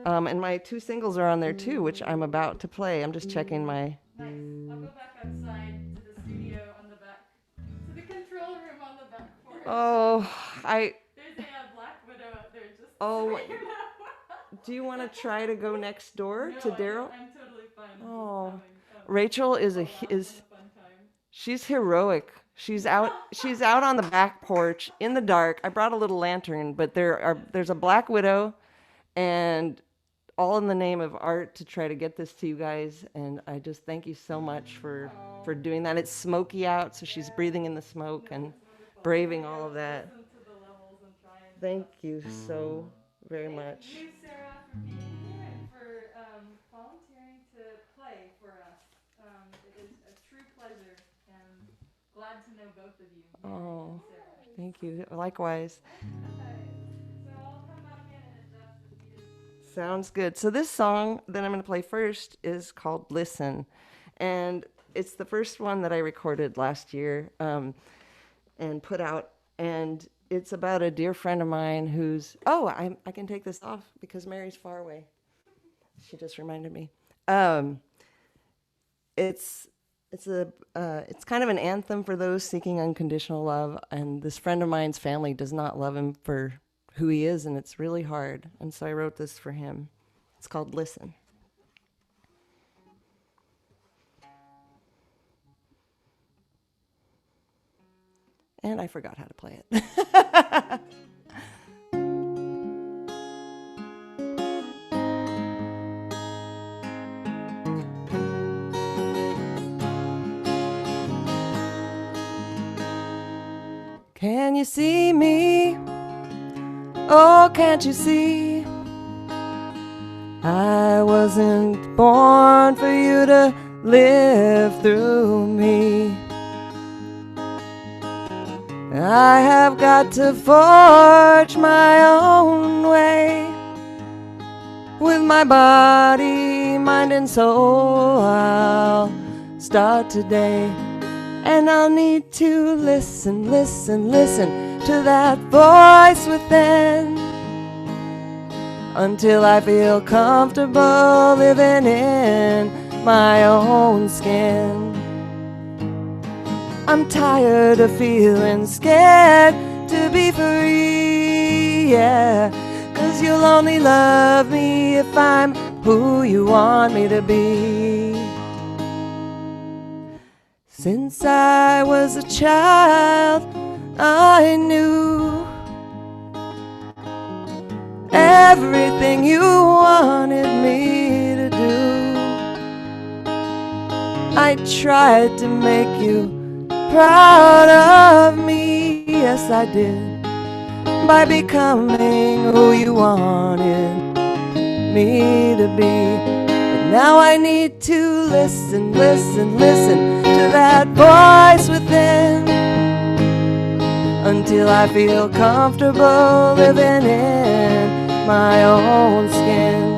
And my 2 singles are on there too, which I'm about to play. I'm just checking my. Nice. I'll go back outside to the studio on the back, to the control room on the back porch. Oh, There's a Black Widow out there just. Oh, so you know. do you want to try to go next door to Daryl? I'm totally fine. with Oh, just having, Rachel is a fun time. she's heroic. She's out on the back porch in the dark. I brought a little lantern, but there's a Black Widow, and all in the name of art to try to get this to you guys. And I just thank you so much for doing that. It's smoky out, so she's breathing in the smoke and braving all of that. Listen to the levels and try and Thank you so very much. Thank you, Sarah, for being here and for volunteering to play for us. It is a true pleasure, and glad to know both of you. Mary and Sarah. Thank you. Likewise. So I'll come back in and adjust if needed. Sounds good. So this song that I'm going to play first is called Listen. And it's the first one that I recorded last year and put out. And it's about a dear friend of mine who's... Oh, I can take this off because Mary's far away. She just reminded me. It's kind of an anthem for those seeking unconditional love. And this friend of mine's family does not love him for who he is, and it's really hard. And so I wrote this for him. It's called Listen. And I forgot how to play it. Can you see me? Oh, can't you see? I wasn't born for you to live through me. I have got to forge my own way. With my body, mind and soul, I'll start today. And I'll need to listen, listen, listen to that voice within, until I feel comfortable living in my own skin. I'm tired of feeling scared to be free, yeah. 'Cause you'll only love me if I'm who you want me to be. Since I was a child, I knew everything you wanted me to do. I tried to make you proud of me, yes I did, by becoming who you wanted me to be. But now I need to listen, listen, listen to that voice within, until I feel comfortable living in my own skin.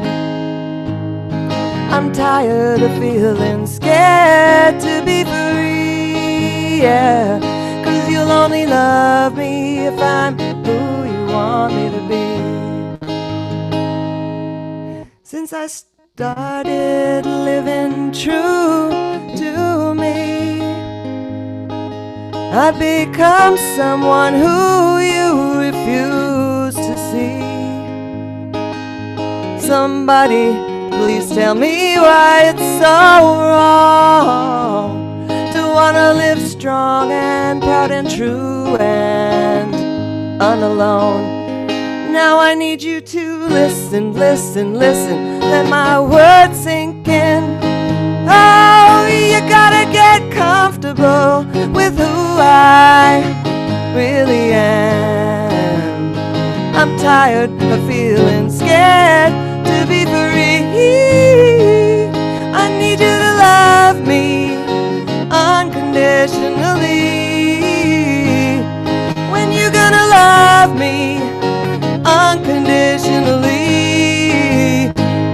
I'm tired of feeling scared to be free, yeah, 'cause you'll only love me if I'm who you want me to be. Since I started living true to me, I've become someone who you refuse to see. Somebody please tell me why it's so wrong to wanna live strong and proud and true and unalone. Now I need you to listen, listen, listen, let my words sink in. Oh, you gotta get comfortable with who I really am. I'm tired of feeling scared to be free. I need you to love me unconditionally. When you gonna love me unconditionally?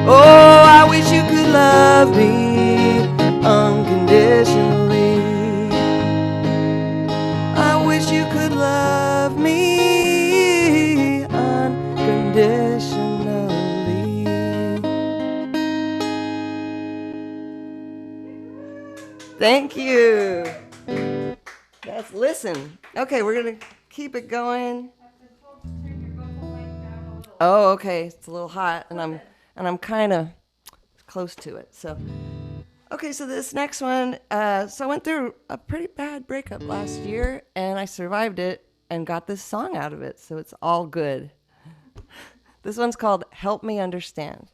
Oh, I wish you could love me unconditionally. I wish you could love me unconditionally. Thank you. That's listen. Okay, we're gonna keep it going. Oh, okay. It's a little hot, and I'm kind of close to it. So, okay. So this next one. So I went through a pretty bad breakup last year, and I survived it and got this song out of it. So it's all good. This one's called "Help Me Understand."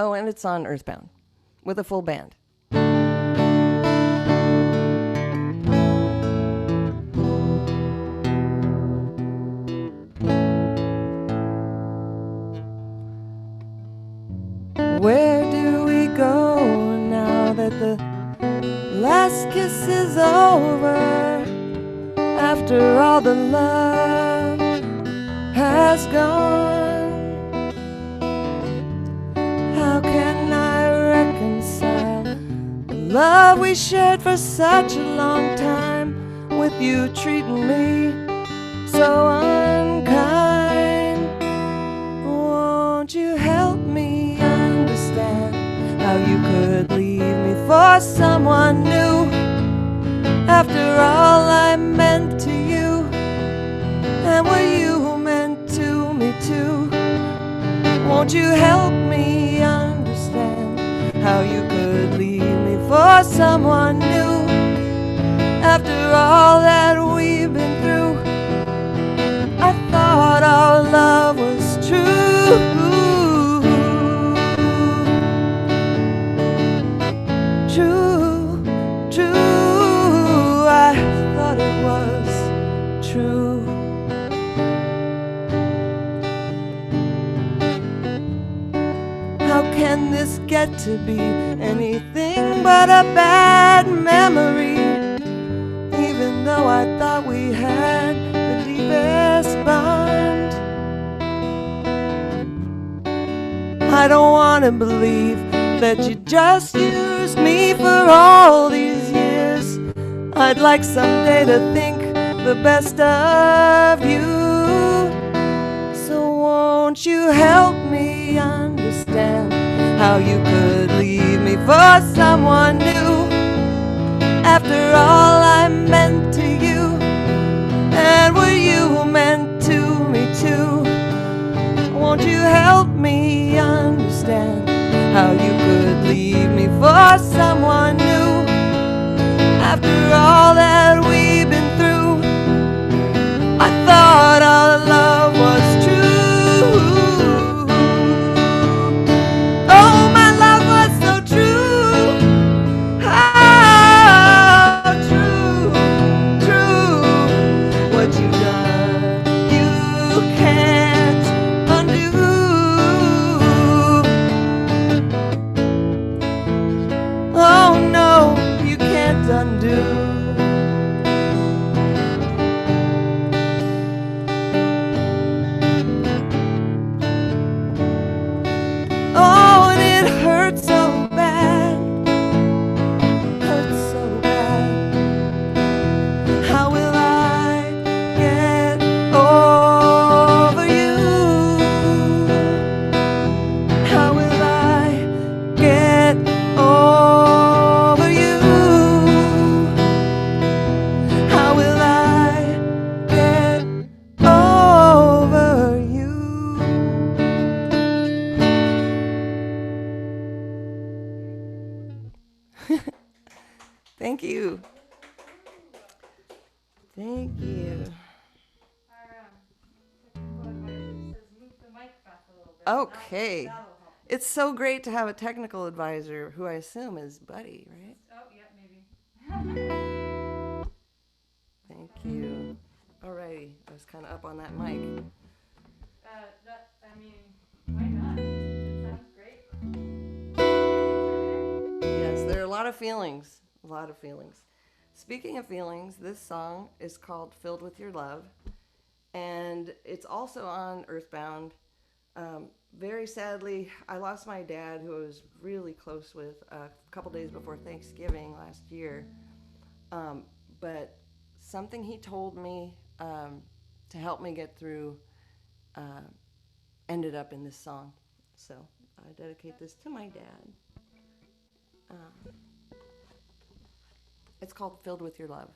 Oh, and it's on Earthbound with a full band. Where do we go now that the last kiss is over? After all the love has gone, how can I reconcile the love we shared for such a long time with you treating me so unkind? Won't you help me understand how you could leave me for someone new? After all I meant to you, and what you meant to me too. Won't you help me understand how you could leave me for someone new? After all that we've been through, I thought our love was true. True, true, I thought it was true. How can this get to be anything but a bad memory? Even though I thought we had the deepest bond, I don't want to believe that you just used me for all these years. I'd like someday to think the best of you. So won't you help me understand how you could leave me for someone new? After all I meant to you, and what you meant to me too. Won't you help me understand how you could leave me for someone new? After all that we've been through, Thank you. Thank you. Our technical advisor says move the mic back a little bit. Okay. That'll help. It's so great to have a technical advisor who I assume is Buddy, right? Oh, yeah, maybe. Thank you. Alrighty. I was kind of up on that mic. Why not? It sounds great. Yes, there are a lot of feelings. A lot of feelings. Speaking of feelings, this song is called Filled with Your Love. And it's also on Earthbound. Very sadly, I lost my dad, who I was really close with, a couple days before Thanksgiving last year. But something he told me to help me get through ended up in this song. So I dedicate this to my dad. It's called Filled with Your Love.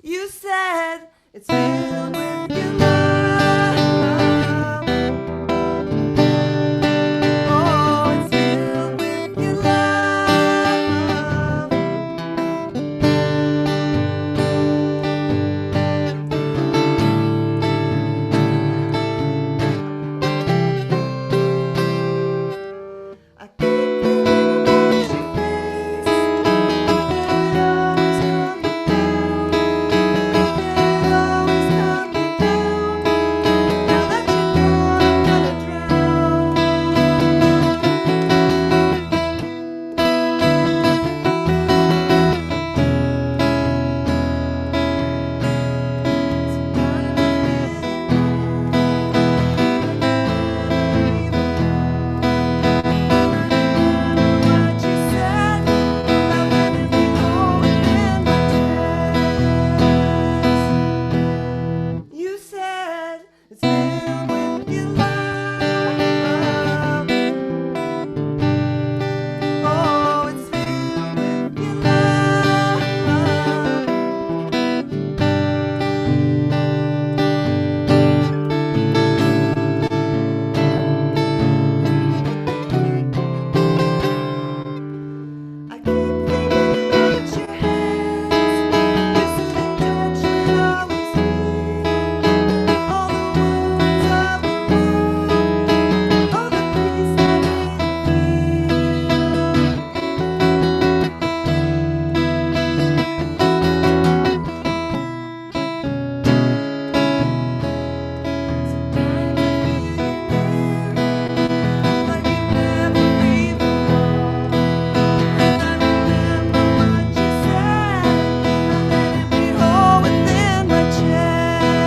You said it's filled with your love. Oh, it's filled with your love. I keep thinking about your face. It always comes down. It always comes down. Now that you're gone, I'm gonna drown. You said it's filled with your love. Oh, it's filled with your love. I keep thinking about your hands. Your soothing touch will always heal all the wounds of the world. Oh, the peace that we like you've never even known. And I remember what you said. I'm letting me hold within my chest.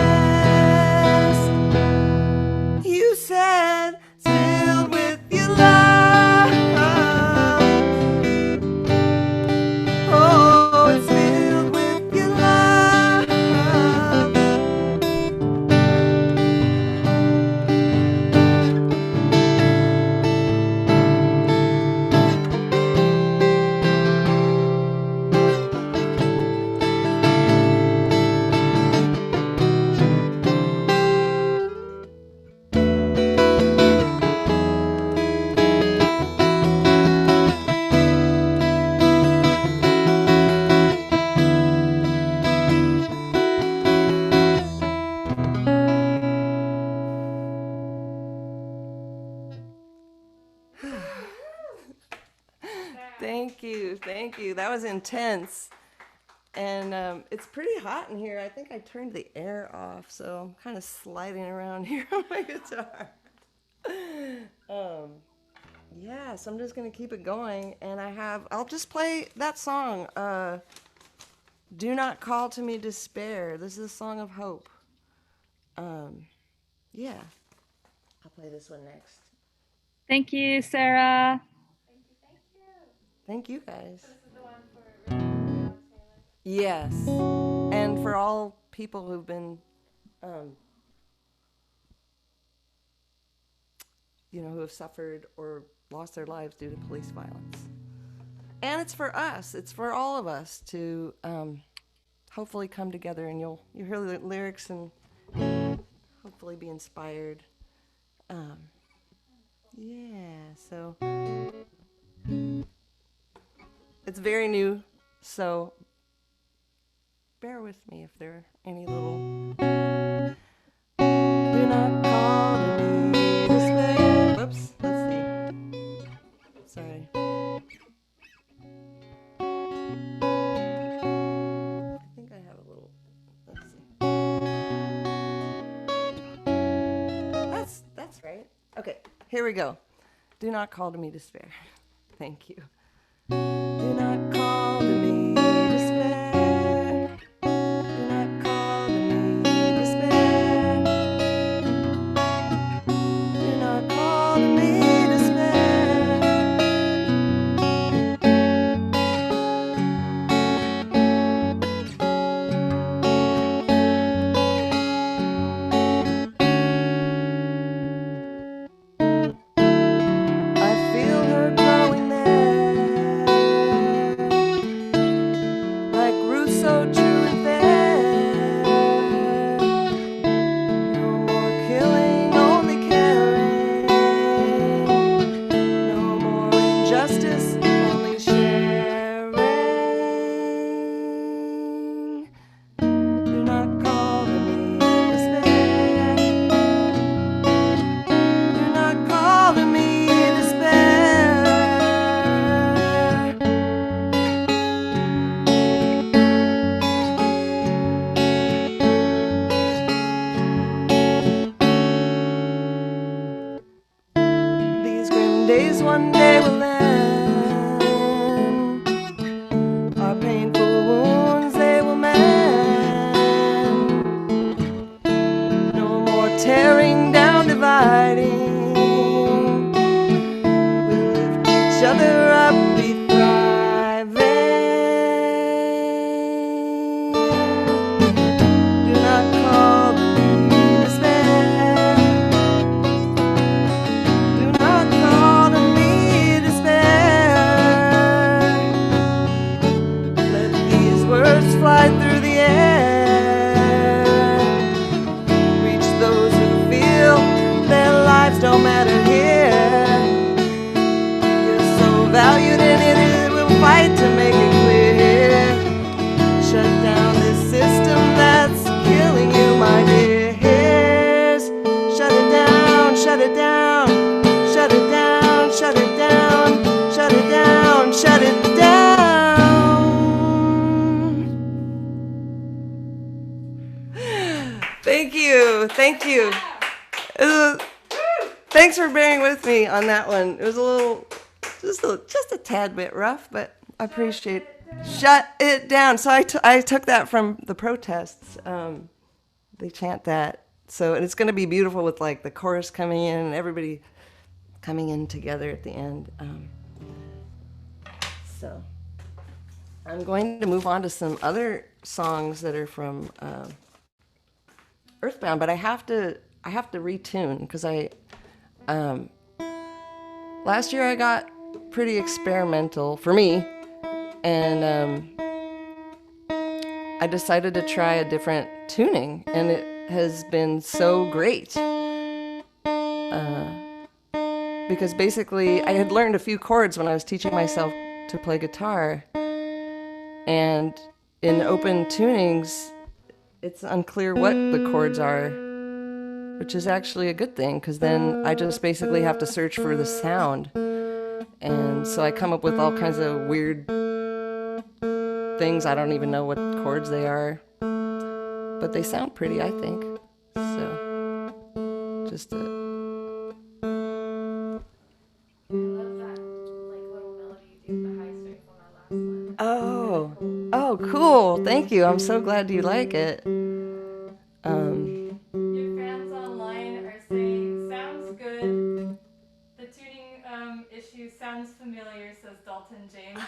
You said it's filled with your love. Oh, it's filled with your love. Thank you. That was intense. And it's pretty hot in here. I think I turned the air off, so I'm kind of sliding around here on my guitar. Yeah, so I'm just gonna keep it going, and I'll just play that song Do Not Call to Me Despair. This is a song of hope. Yeah. I'll play this one next. Thank you, Sarah. Thank you, thank you. Thank you guys. So this is the one for Taylor. Yes. And for all people who've been, who have suffered or lost their lives due to police violence. And it's for us. It's for all of us to hopefully come together, and you'll hear the lyrics and hopefully be inspired. Yeah, so it's very new, so bear with me if there are any little. Do not call to me this way. Whoops, let's see. Sorry. I think I have a little. Let's see. That's right. Okay, here we go. Do not call to me despair. Thank you. Do not call to me despair. Do not call to me despair. Do not call to me despair. I feel her growing there, like roots so true and fair. No more killing, only caring. No more injustice, only sharing. Do not call to me despair. Do not call to me despair. These grim days one day will end. Our painful wounds they will mend. No more tearing down, dividing. We'll lift each other up, be thriving. Do not call to me despair. Do not call to me despair. Let these words fly through the air. Reach those who feel their lives don't matter here. You're so valued in it, we'll fight to make it clear. Shut down this system that's killing you, my dears. Shut it down, shut it down, shut it down, shut it down, shut it down, shut it down. Thank you, thank you. Thanks for bearing with me on that one. It was just a tad bit rough, but I appreciate it. Shut it down. So I took that from the protests. They chant that. So, and it's going to be beautiful with like the chorus coming in and everybody coming in together at the end. So I'm going to move on to some other songs that are from Earthbound, but I have to retune because last year I got pretty experimental for me, and I decided to try a different tuning, and it has been so great. Because basically I had learned a few chords when I was teaching myself to play guitar, and in open tunings it's unclear what the chords are, which is actually a good thing because then I just basically have to search for the sound, and so I come up with all kinds of weird things. I don't even know what chords they are, but they sound pretty, I think. So just a I love that like little melody you do with the high strings on that last one. oh Oh, cool. Thank you. I'm so glad you like it. Your fans online are saying, sounds good. The tuning issue sounds familiar, says Dalton James.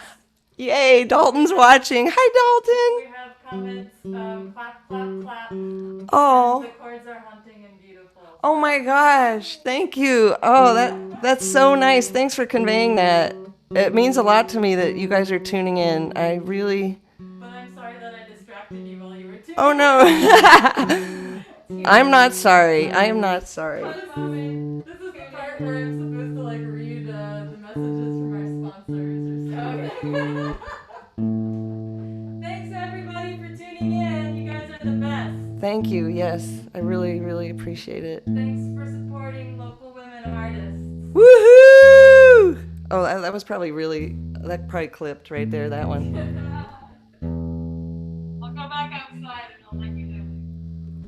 Yay, Dalton's watching. Hi, We have comments, clap, clap, clap. Dalton. Oh. The chords are haunting and beautiful. Oh my gosh. Thank you. Oh, that's so nice. Thanks for conveying that. It means a lot to me that you guys are tuning in. I really... But I'm sorry that I distracted you while you were tuning. Oh no. I'm not sorry. I am not sorry. This is the part where I'm supposed to like read the messages from our sponsors or something. Thanks everybody for tuning in. You guys are the best. Thank you. Yes, I really, really appreciate it. Thanks for supporting local women artists. Woohoo! Oh, that was probably that probably clipped right there, that one. I'll go back outside and I'll let you know.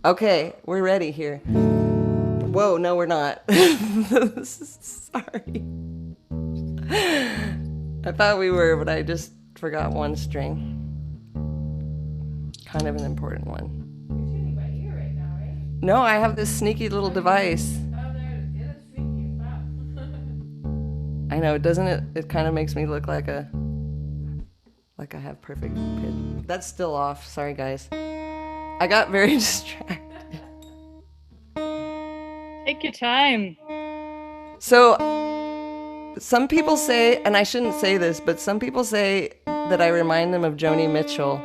Okay, we're ready here. Whoa, no, we're not. Sorry. I thought we were, but I just forgot one string. Kind of an important one. You're tuning by ear right now, right? No, I have this sneaky little device. Oh, there it is. Sneaky. Wow. I know, doesn't it? It kind of makes me look like I have perfect pitch. That's still off. Sorry, guys. I got very distracted. Take your time. So, some people say, and I shouldn't say this, but some people say that I remind them of Joni Mitchell.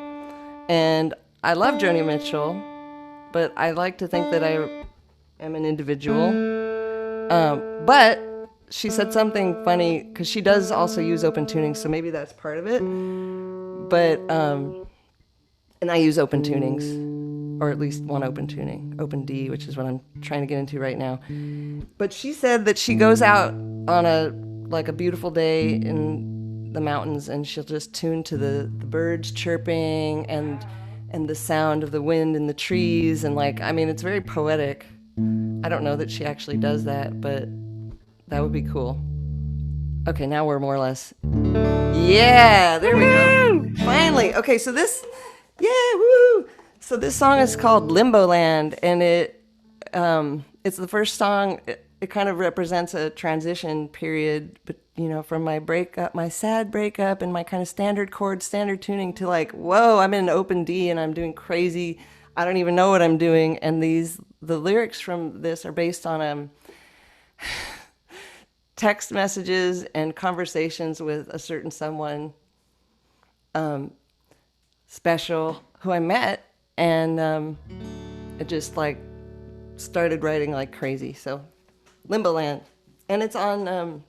And I love Joni Mitchell, but I like to think that I am an individual. But she said something funny, because she does also use open tuning, so maybe that's part of it. But, and I use open tunings, or at least one open tuning, open D, which is what I'm trying to get into right now. But she said that she goes out on a beautiful day in the mountains, and she'll just tune to the birds chirping and the sound of the wind in the trees, and it's very poetic. I don't know that she actually does that, but that would be cool. Okay, now we're more or less. Yeah, there we go. Finally. Okay, so this, woo! So this song is called Limbo Land, and it's the first song. It kind of represents a transition period, but from my breakup, my sad breakup, and my kind of standard chord, standard tuning to whoa, I'm in open D and I'm doing crazy. I don't even know what I'm doing. And the lyrics from this are based on text messages and conversations with a certain someone special who I met, and it just started writing like crazy. So Limbo Land, and it's on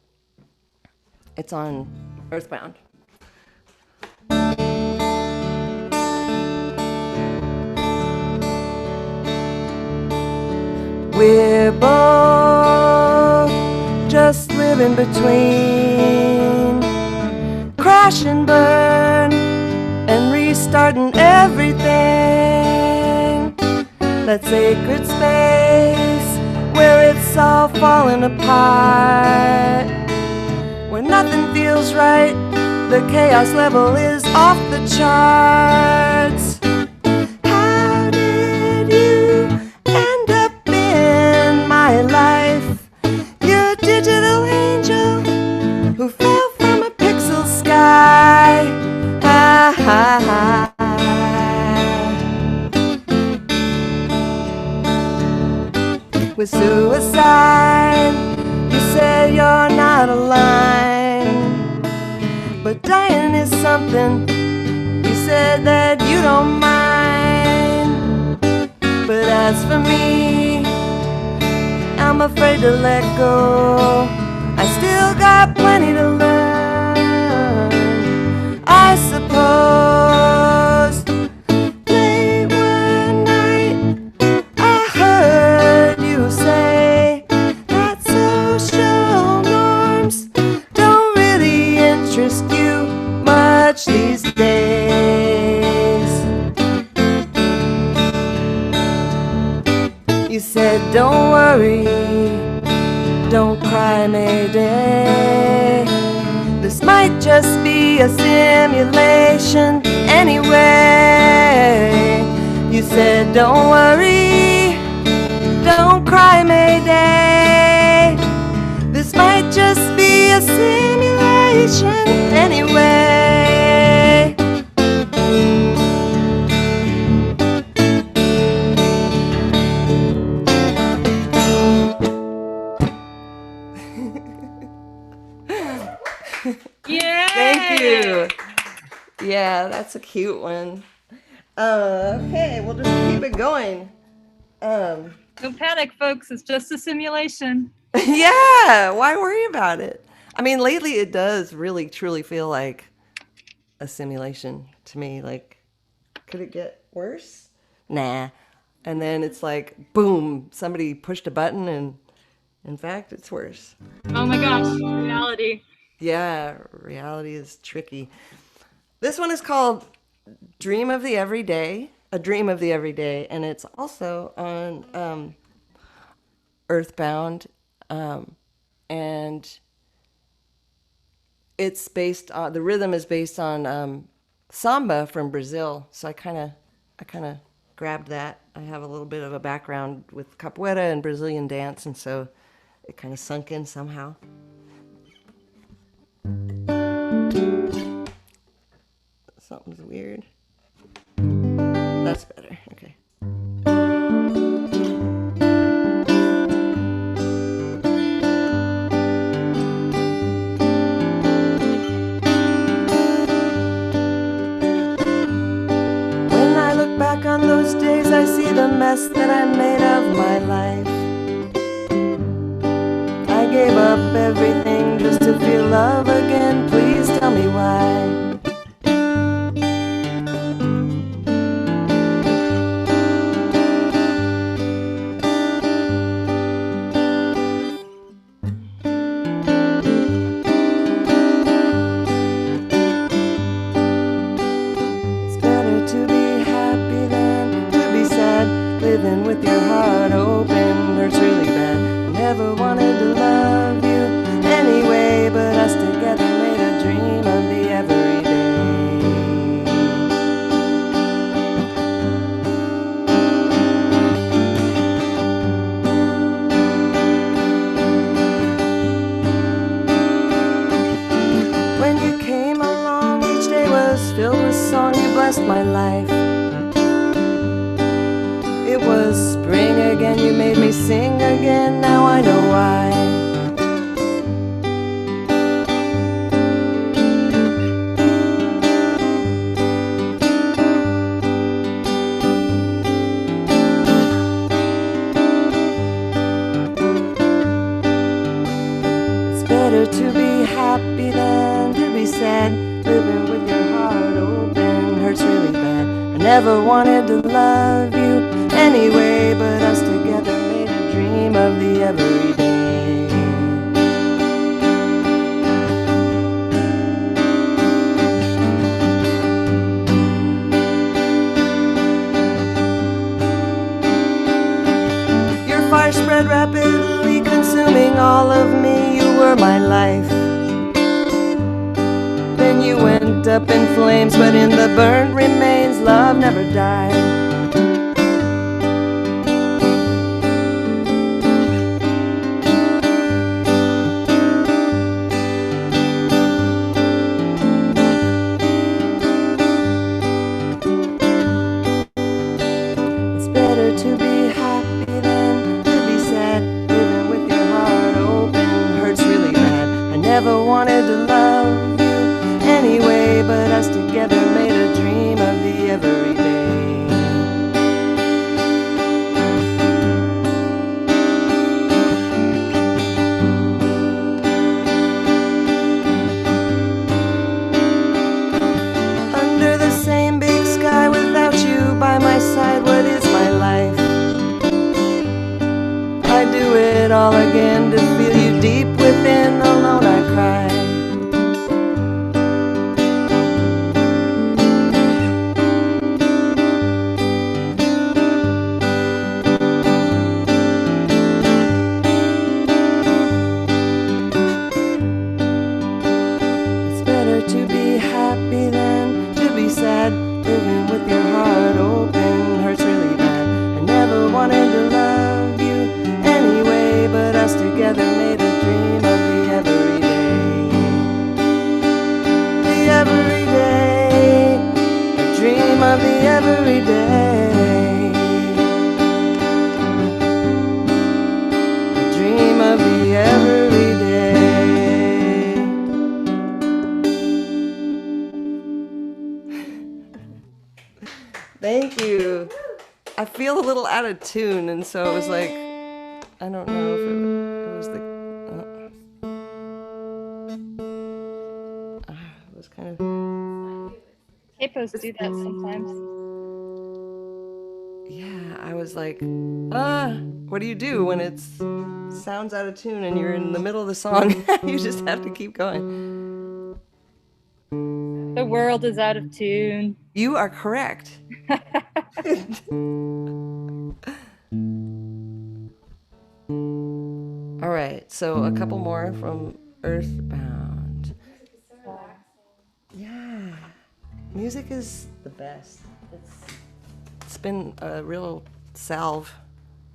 Earthbound. We're both just living between crash and burn and restarting everything. That sacred space where it's all falling apart, where nothing feels right, the chaos level is off the charts. How did you end up in my life? You're a digital angel who fell from a pixel sky. Ha ha ha. With suicide, you say you're not aligned, but dying is something. You said that you don't mind, but as for me, I'm afraid to let go. I still got plenty to learn, I suppose. Late one night, I heard you say that social norms don't really interest you much these days. You said, don't worry, don't cry, Mayday. just be a simulation anyway. You said, don't worry, don't cry, Mayday. This might just be a simulation anyway. Yeah. Thank you. Yeah, that's a cute one. Okay, we'll just keep it going. Don't panic, folks. It's just a simulation. Yeah, why worry about it? I mean, lately it does really truly feel like a simulation to me. Like, could it get worse? Nah. And then it's like, boom, somebody pushed a button and in fact, it's worse. Oh my gosh, reality. Yeah, reality is tricky. This one is called Dream of the Everyday, A Dream of the Everyday, and it's also on Earthbound, and it's based on, the rhythm is based on samba from Brazil. So I kind of grabbed that. I have a little bit of a background with capoeira and Brazilian dance, and so it kind of sunk in somehow. Something's weird. That's better. Okay. When I look back on those days, I see the mess that I made of my life. I gave up everything just to feel love again. Please tell me why. Living with your heart open hurts really bad. I never wanted to love you anyway, but us together made a dream of the everyday. When you came along, each day was filled with song. You blessed my life. It was spring again, you made me sing again, now I know why. It's better to be happy than to be sad. Living with your heart open hurts really bad. I never wanted to love you anyway, but us together made a dream of the everyday. Your fire spread rapidly, consuming all of me. You were my life. Then you went up in flames, but in the burnt remains, love never died. To be happy than to be sad. Living with your heart open hurts really bad. I never wanted to love you anyway, but us together made a dream of the everyday. Under the same big sky without you by my side, what is my life? I do it all again to feel you deep within. Alone I cry. I feel a little out of tune, and so it was like, I don't know if it was the. It was kind of. Capos do that sometimes. Yeah, I was like, what do you do when it's sounds out of tune and you're in the middle of the song? You just have to keep going. The world is out of tune. You are correct. All right, so a couple more from Earthbound. Yeah, music is the best. It's been a real salve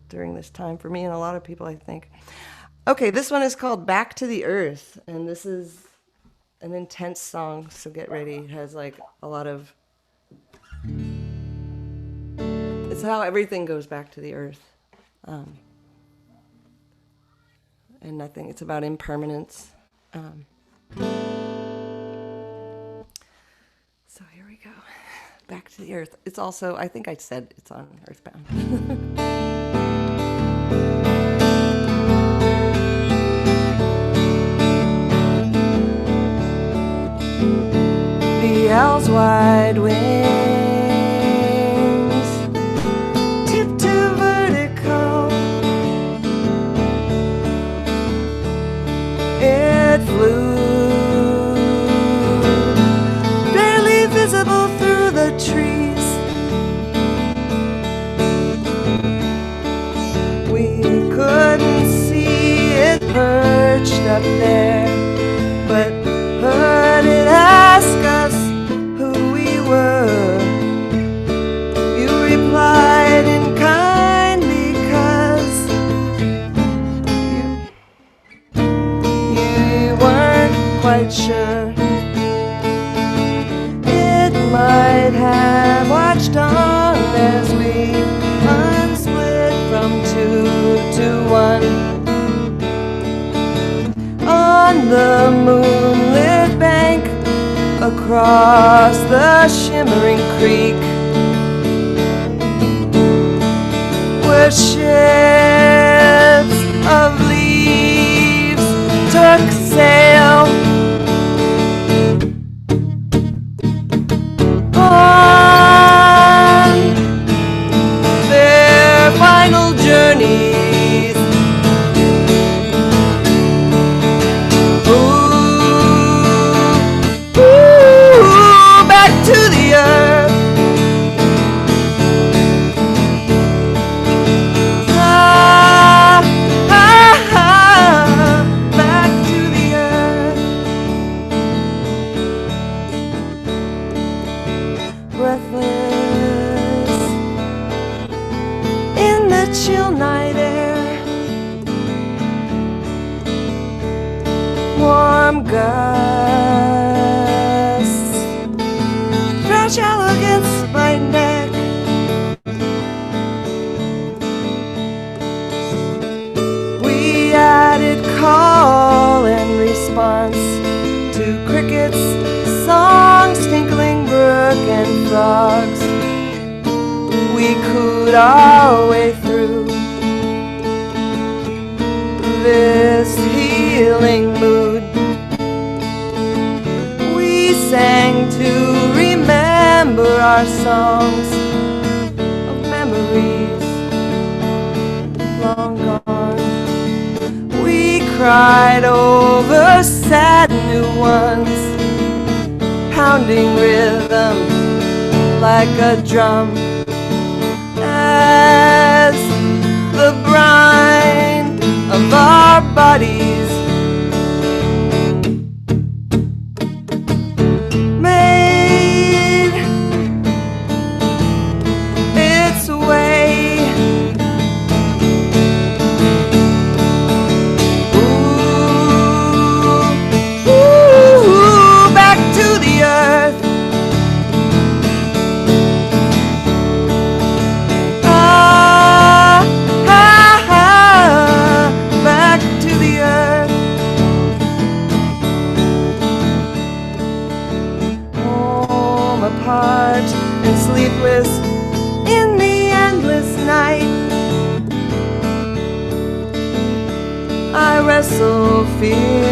during this time for me and a lot of people, I think. Okay, this one is called Back to the Earth, and this is an intense song, so get ready. It has like a lot of. It's how everything goes back to the earth. And nothing, it's about impermanence. So here we go. Back to the earth. It's also, I think I said it's on Earthbound. The owl's wide wings tip to vertical. It flew, barely visible through the trees. We couldn't see it perched up there, but heard it ask us who we were. You replied in kind because you weren't quite sure. It might have watched on as we unsplit from 2 to 1 on the moonlit bank across the shimmering creek, where ships of leaves took sail on their final journeys. Back to the earth. Back to the earth. Breathless in the chill night air, warm gusts brush shallow against my neck. We added call and response to crickets, songs, tinkling brook and frogs. We cooed our way through this healing mood. We sang to remember our songs of memories long gone. We cried over sad new ones, pounding rhythm like a drum as the brine of our bodies made its way. Ooh, back to the earth. Back to the earth. Home apart and sleepless in the endless wrestle fear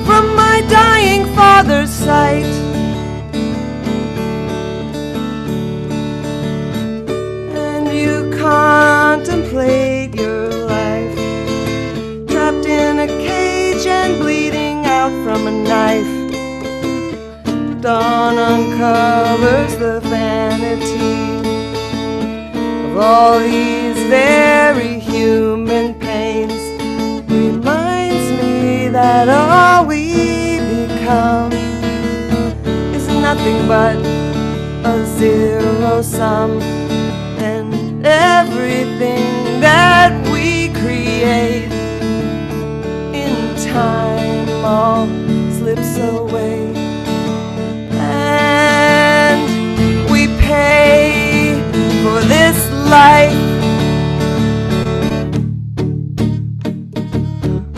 from my dying father's sight. And you contemplate your life, trapped in a cage and bleeding out from a knife. Dawn uncovers the vanity of all these very human pains. Reminds me that all we become is nothing but a zero sum, and everything that we create in time all slips away. And we pay for this life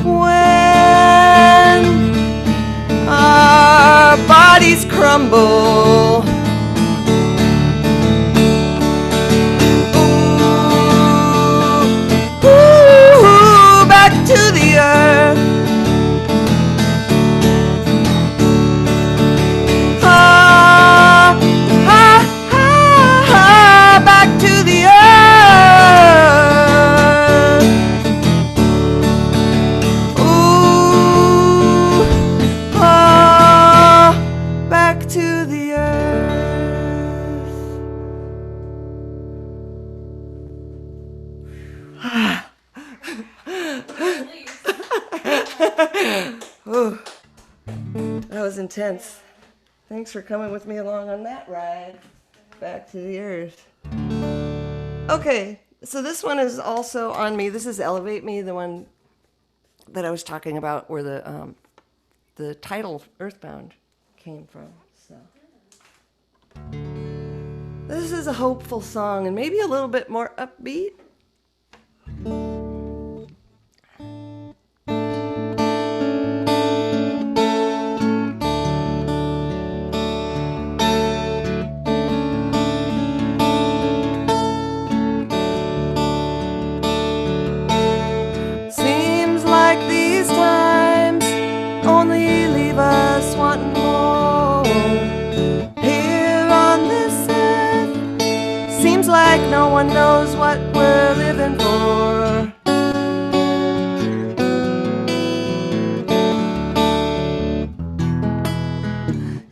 when our bodies crumble. Ooh, back to the earth. Back to the earth. Ooh, back to the earth. Ooh, that was intense. Thanks for coming with me along on that ride back to the earth. Okay, so this one is also on me. This is Elevate Me, the one that I was talking about where the title Earthbound came from. So this is a hopeful song and maybe a little bit more upbeat. No one knows what we're living for.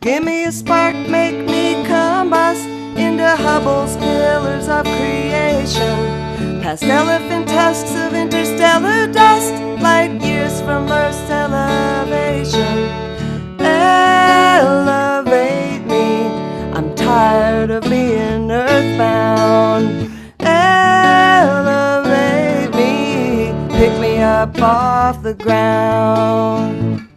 Give me a spark, make me combust into Hubble's pillars of creation, past elephant tusks of interstellar dust, light years from Earth's elevation. Elevate me, I'm tired of being earthbound. Elevate me, pick me up off the ground.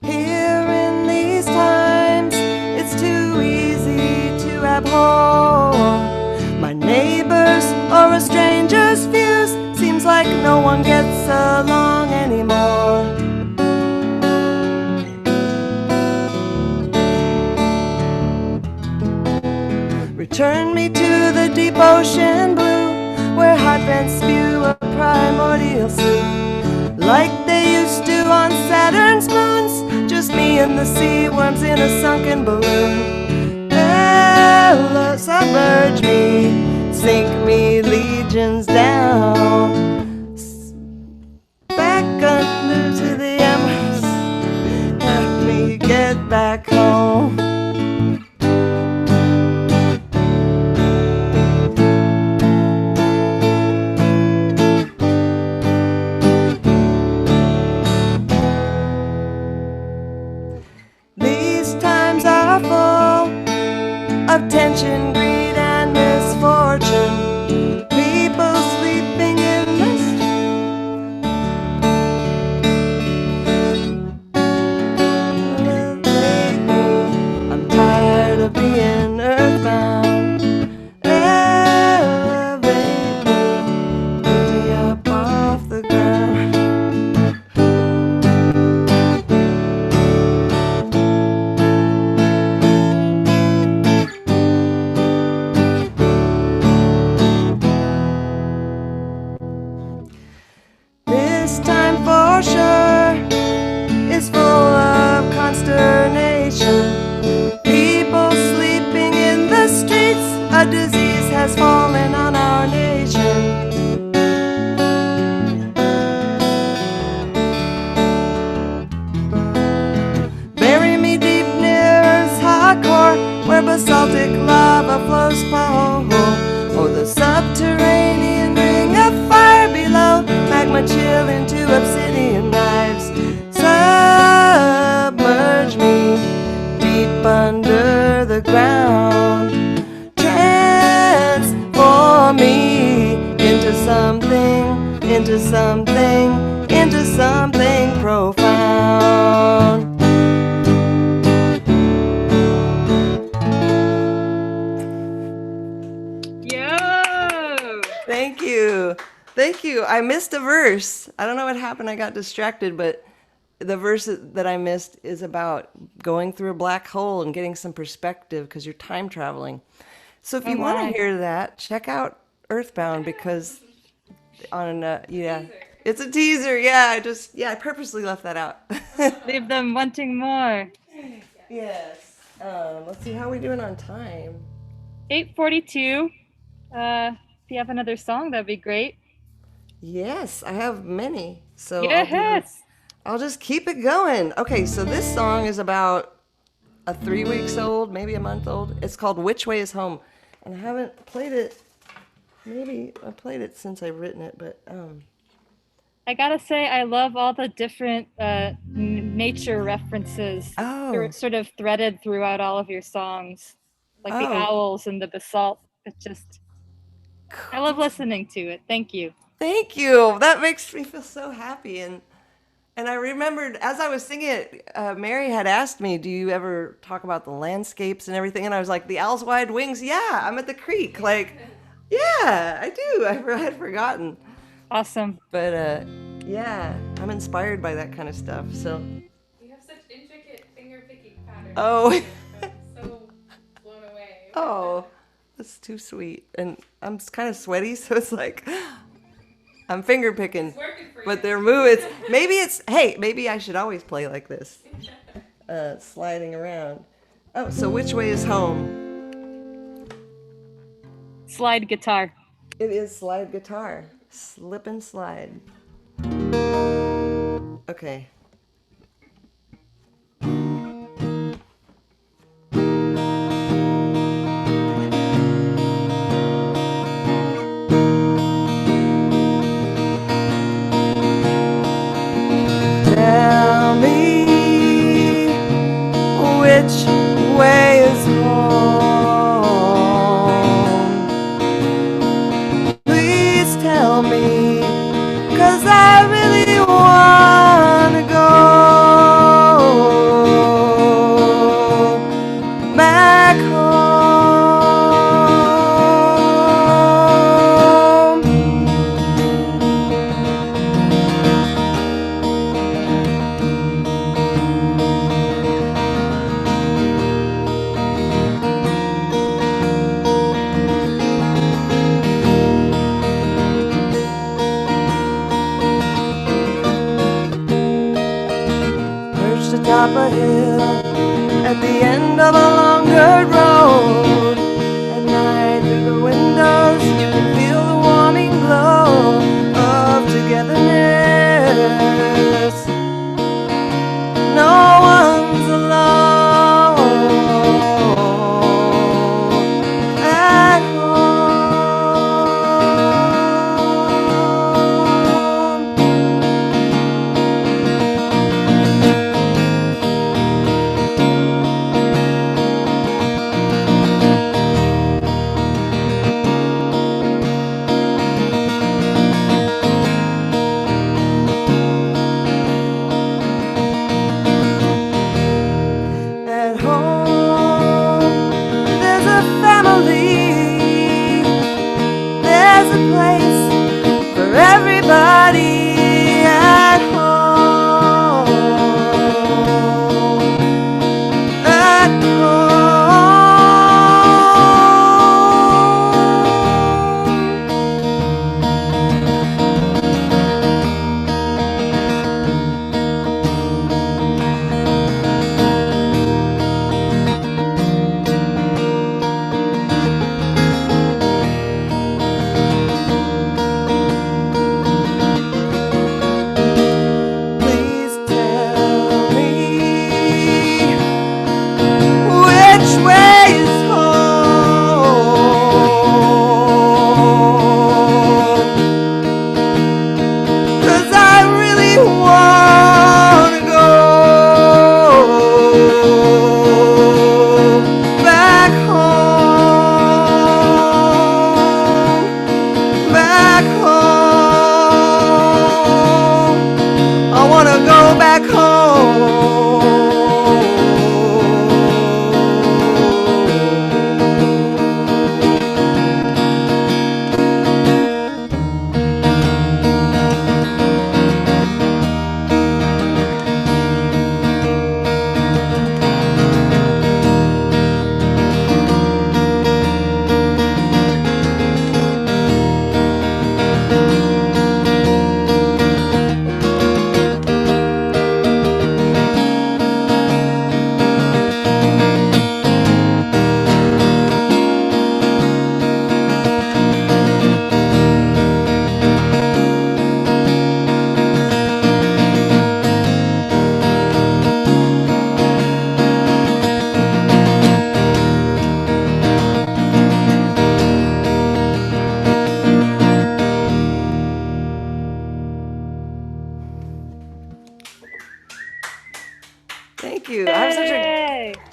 Here in these times, it's too easy to abhor my neighbors or a stranger's views. Seems like no one gets along anymore. Return me to the deep ocean blue, where hot vents spew a primordial soup, like they used to on Saturn's moons. Just me and the sea worms in a sunken balloon. Ella, submerge me, sink me legions down, back under to the embers, help me get back home. These times are full of tension, greed, and misfortune. People sleeping in the street. I'm tired of being earthbound. Elevate me, pick me up off the ground. basaltic lava flows below. Oh, the subterranean ring of fire below. Magma chill into obsidian knives. Submerge me deep under the ground. Transform me into something, into something, into something profound. Yo! Thank you. Thank you. I missed a verse. I don't know what happened. I got distracted, but the verse that I missed is about going through a black hole and getting some perspective because you're time traveling. So if you want to hear that, check out Earthbound because it's a teaser. Yeah, I purposely left that out. Leave them wanting more. Yes. Let's see how we doing on time. 8:42. If you have another song, that'd be great. Yes, I have many. So Yes. I'll just keep it going. Okay, so this song is about 3 weeks old, maybe a month old. It's called Which Way Is Home. And I haven't played it. Maybe I played it since I've written it, but I gotta say, I love all the different nature references sort of threaded throughout all of your songs, like the owls and the basalt. It just, I love listening to it. Thank you. Thank you. That makes me feel so happy. And I remembered as I was singing it, Mary had asked me, "Do you ever talk about the landscapes and everything?" And I was like, "The owl's wide wings. Yeah, I'm at the creek. Like, yeah, I do. I had forgotten." Awesome. But yeah, I'm inspired by that kind of stuff. So. You have such intricate finger picking patterns. Oh. I'm so blown away. Oh, that's too sweet. And I'm kind of sweaty, so it's like I'm finger picking. It's working for But you. they're moving. Maybe I should always play like this, sliding around. Oh, so which way is home? Slide guitar. It is slide guitar. Slip and slide. Okay. Tell me which way is home. Please tell me, 'cause I really wanna go back home.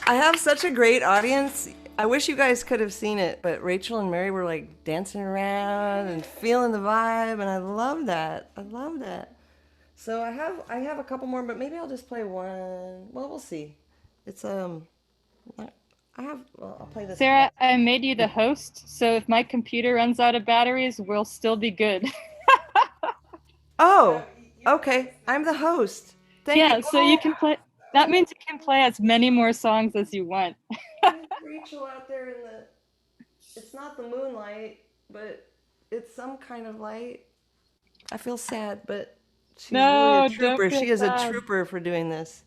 I have such a great audience. I wish you guys could have seen it, but Rachel and Mary were like dancing around and feeling the vibe, and I love that. I love that. So I have a couple more, but maybe I'll just play one. Well, we'll see. It's I'll play this. Sarah, I made you the host, so if my computer runs out of batteries, we'll still be good. Oh, okay. I'm the host. Thank Yeah, you. so you can play. That means you can play as many more songs as you want. Rachel out there in the. It's not the moonlight, but it's some kind of light. I feel sad, but she's really No, a don't trooper. feel She is a sad. trooper for doing this.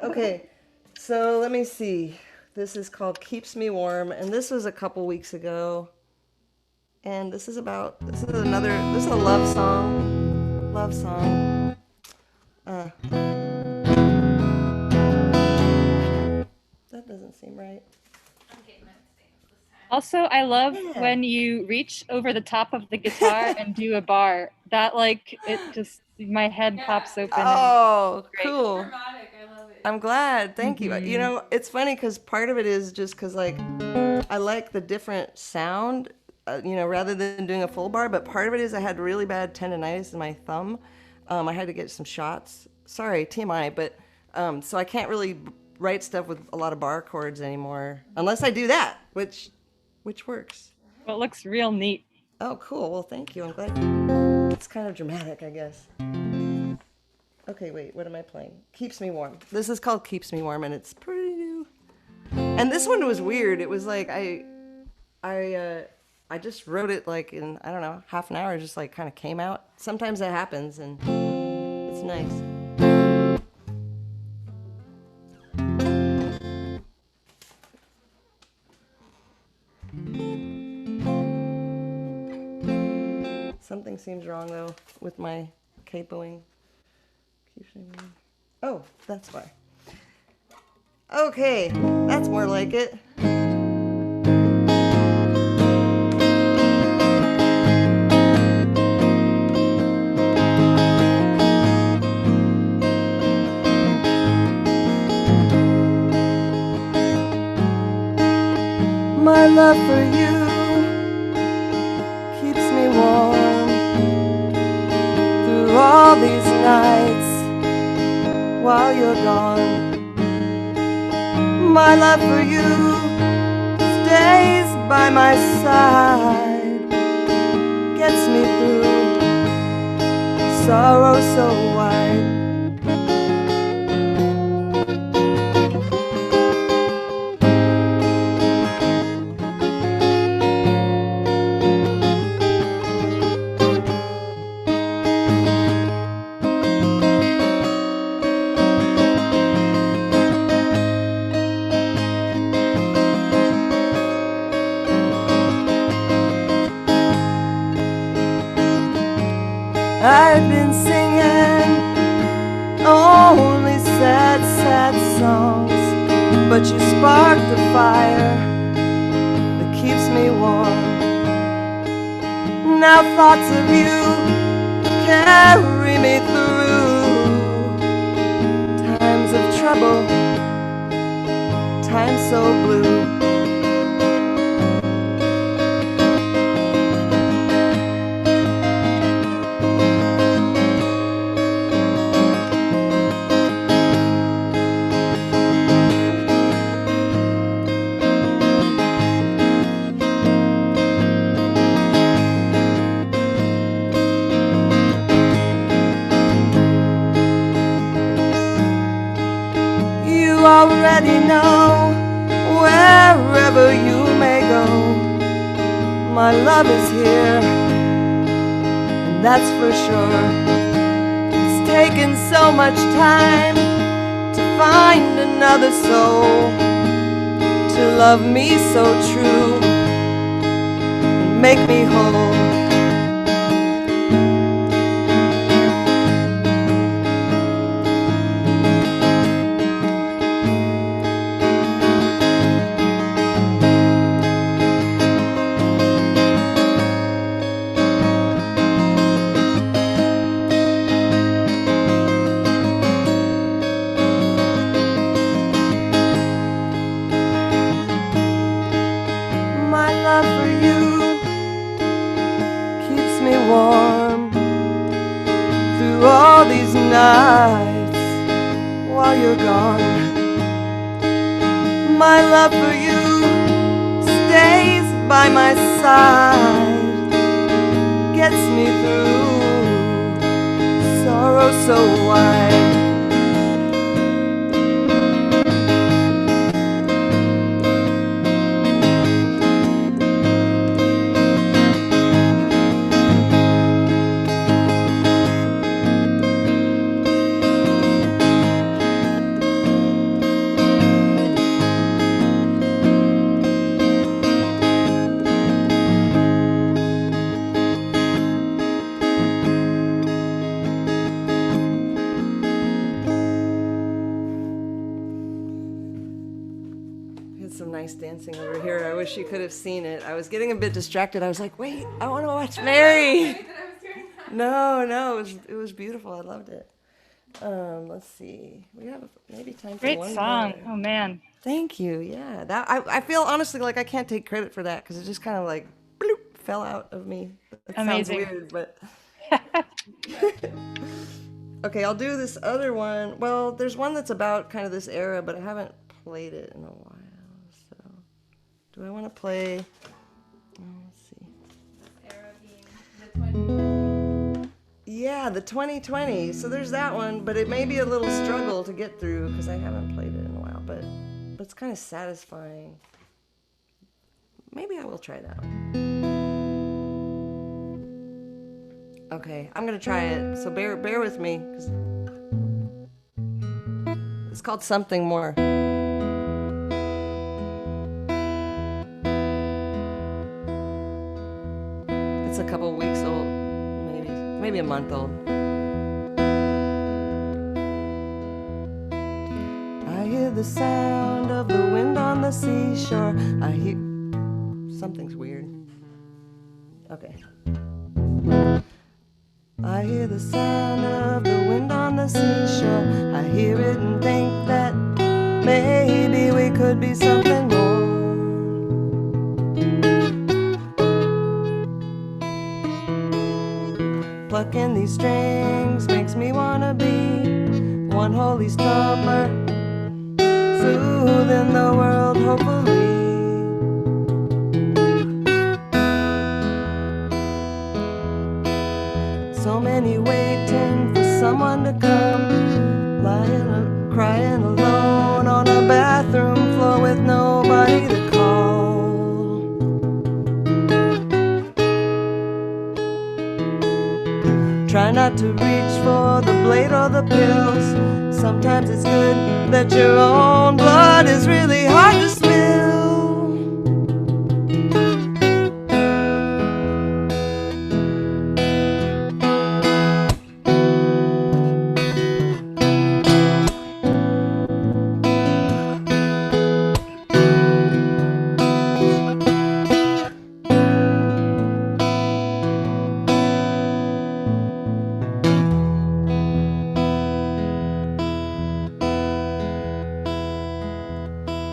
Okay, so let me see. This is called Keeps Me Warm, and this was a couple weeks ago. And this is a love song. Love song. That doesn't seem right. Also, I love Yeah. when you reach over the top of the guitar and do a bar. That my head pops open. Oh, Great. cool. Dramatic. I love it. I'm glad. Thank you. You know, it's funny because part of it is just because, like, I like the different sound, rather than doing a full bar. But part of it is I had really bad tendonitis in my thumb. I had to get some shots. Sorry, TMI, but so I can't really write stuff with a lot of bar chords anymore unless I do that, which works. Well, it looks real neat. Oh, cool. Well, thank you. I'm glad. It's kind of dramatic, I guess. Okay, wait. What am I playing? Keeps Me Warm. This is called Keeps Me Warm, and it's pretty new. And this one was weird. It was like I just wrote it like in, I don't know, half an hour. Just like kind of came out. Sometimes that happens, and it's nice. Something seems wrong though with my capoing. Oh, that's why. Okay, that's more like it. My love for you keeps me warm through all these nights while you're gone. My love for you stays by my side, gets me through sorrow so wide. I've been singing only sad, sad songs, but you sparked the fire that keeps me warm. Now thoughts of you carry me through times of trouble, times so blue. You already know, wherever you may go, my love is here, and that's for sure. It's taken so much time to find another soul to love me so true and make me whole. on. My love for you stays by my side, gets me through sorrow so wide. Some nice dancing over here. I wish you could have seen it. I was getting a bit distracted. I was like, wait, I want to watch Mary. That I was doing that. No, it was beautiful. I loved it. Let's see. We have maybe time for Great one song. more. Oh man. Thank you. Yeah, that I feel honestly like I can't take credit for that because it just kind of like bloop, fell out of me. It Amazing. sounds weird, but okay. I'll do this other one. Well, there's one that's about kind of this era, but I haven't played it in a while. So, do I want to play? Oh, let's see. Era being the 2020. Yeah, the 2020. So there's that one, but it may be a little struggle to get through because I haven't played it in a while, but it's kind of satisfying. Maybe I will try that one. Okay, I'm gonna try it, so bear with me. 'Cause it's called Something More. It's a couple weeks old, maybe a month old. I hear the sound of the wind on the seashore. I hear something's weird. Okay. I hear the sound of the wind on the seashore. I hear it and think that maybe we could be something more. Plucking these strings makes me wanna be one holy strummer, soothing the world hopefully. So many waiting for someone to come, lying or crying alone on a bathroom floor with nobody to call. Try not to reach for the blade or the pills. Sometimes it's good that your own blood is really hard to spill.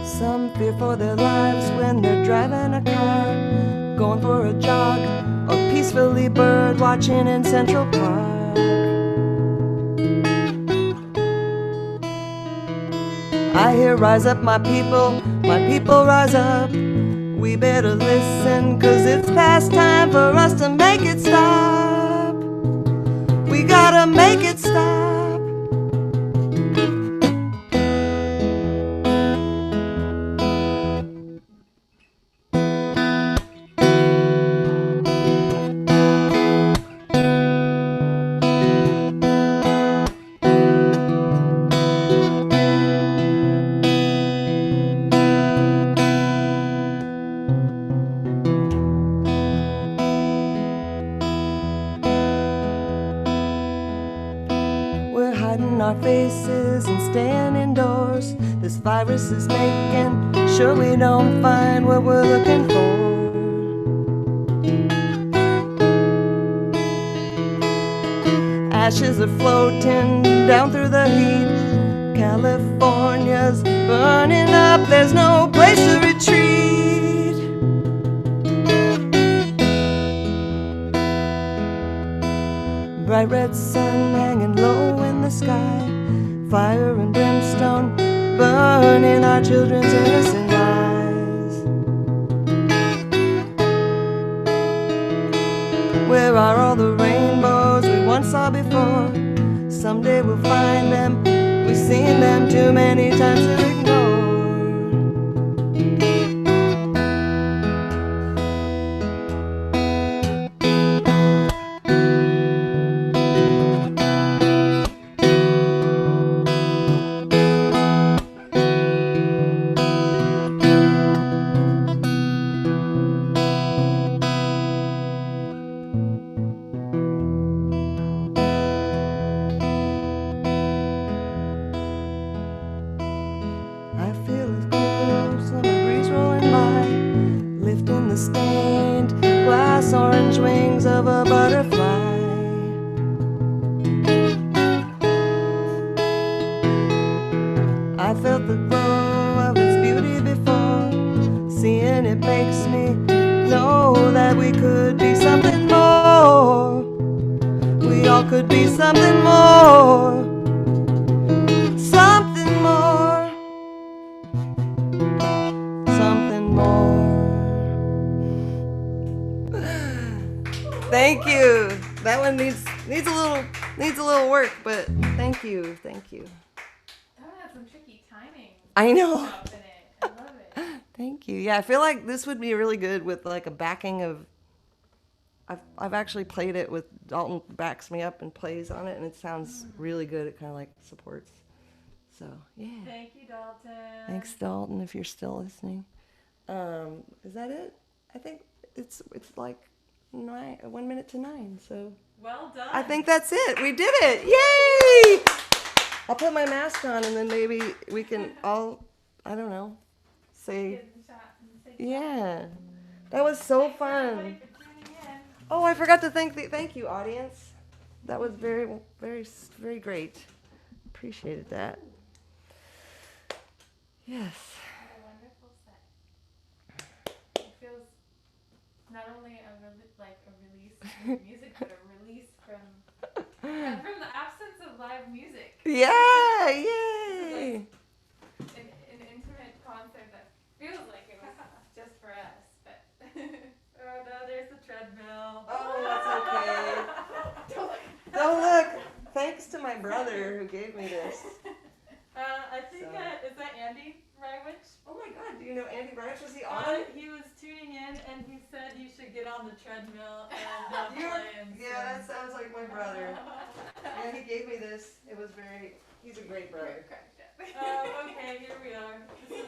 Some fear for their lives when they're driving a car, going for a jog, or peacefully bird watching in Central Park. I hear rise up my people rise up. We better listen, 'cause it's past time for us to make it stop. We gotta make it stop. We're hiding our faces and staying indoors. This virus is making sure we don't find what we're looking for. Ashes are floating down through the heat. California's burning up, there's no place to retreat. Bright red sun hanging low in the sky, fire and brimstone sun in our children's innocent eyes. Where are all the rainbows we once saw before? Someday we'll find them. We've seen them too many times to ignore. I feel a cool summer breeze rolling by, lifting the stained glass orange wings of a butterfly. I felt the glow of its beauty before. Seeing it makes me know that we could be something more. We all could be something more. Something more. Something more. Thank you. That one needs a little work, but thank you. That had some tricky timing. I know. Stuff in it. I love it. Thank you. Yeah, I feel like this would be really good with like a backing of. I've actually played it with Dalton backs me up and plays on it, and it sounds really good. It kind of like supports. So yeah. Thank you, Dalton. Thanks, Dalton, if you're still listening. Is that it? I think it's like 1 minute to 9. So Well done. I think that's it. We did it. Yay! I'll put my mask on, and then maybe we can all, I don't know, say, Get in the chat and say yeah. That was so fun. everybody for tuning in. Oh, I forgot to thank you, audience. That was very, very, very great. Appreciated that. Yes. What a wonderful set. It feels not only a release of music, but a release from the absence of live music. Yeah, yay. An intimate concert that feels like it was just for us, but Oh no, there's the treadmill. Oh, that's okay. don't look. Don't look. Thanks to my brother who gave me this. I think So. is that Andy Reiwitch? Oh my God, do you know Andy Reiwitch? Was he on? He was tuning in and he said you should get on the treadmill and You- play and yeah, that sing. sounds like my brother. Yeah, he gave me this. It was he's a great brother. Okay, here we are. This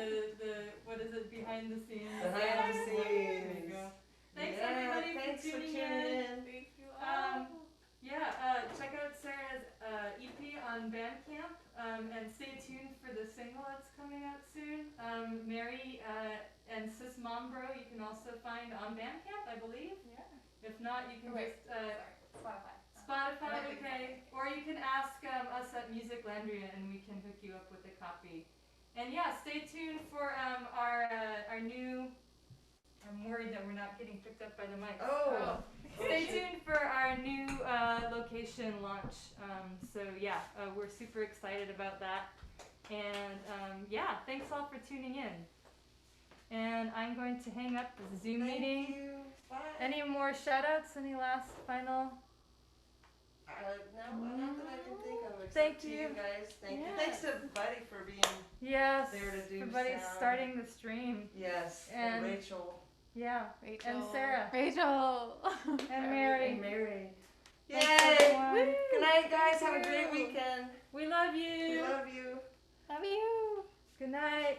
is the what is it, behind the scenes? Behind the There you scenes. go. Thanks Yeah, everybody thanks for tuning in. Thank you all. Check out Sarah's EP on Bandcamp, and stay tuned for the single that's coming out soon. Mary and Sismombro you can also find on Bandcamp, I believe. Yeah. If not, you can Wait, just Spotify. Spotify, okay. Or you can ask us at Music Landria and we can hook you up with a copy. And yeah, stay tuned for our new. I'm worried that we're not getting picked up by the mic. Oh. Stay tuned for our new location launch. So yeah, we're super excited about that. And yeah, thanks all for tuning in. And I'm going to hang up the Zoom Thank meeting. you. Bye. Any more shout outs? Any last final? No, not that I can think of. Except Thank to you. guys. Thank you. Yeah. Thanks to Buddy for being Yes. there to do Everybody's sound. starting the stream. Yes. And- Rachel. Yeah. Rachel. And Sarah. Rachel. And Mary. And Mary. Thanks, Yay! everyone. Good night, guys. Have a Thank great you. weekend. We love We you. love you. Love you. Good night.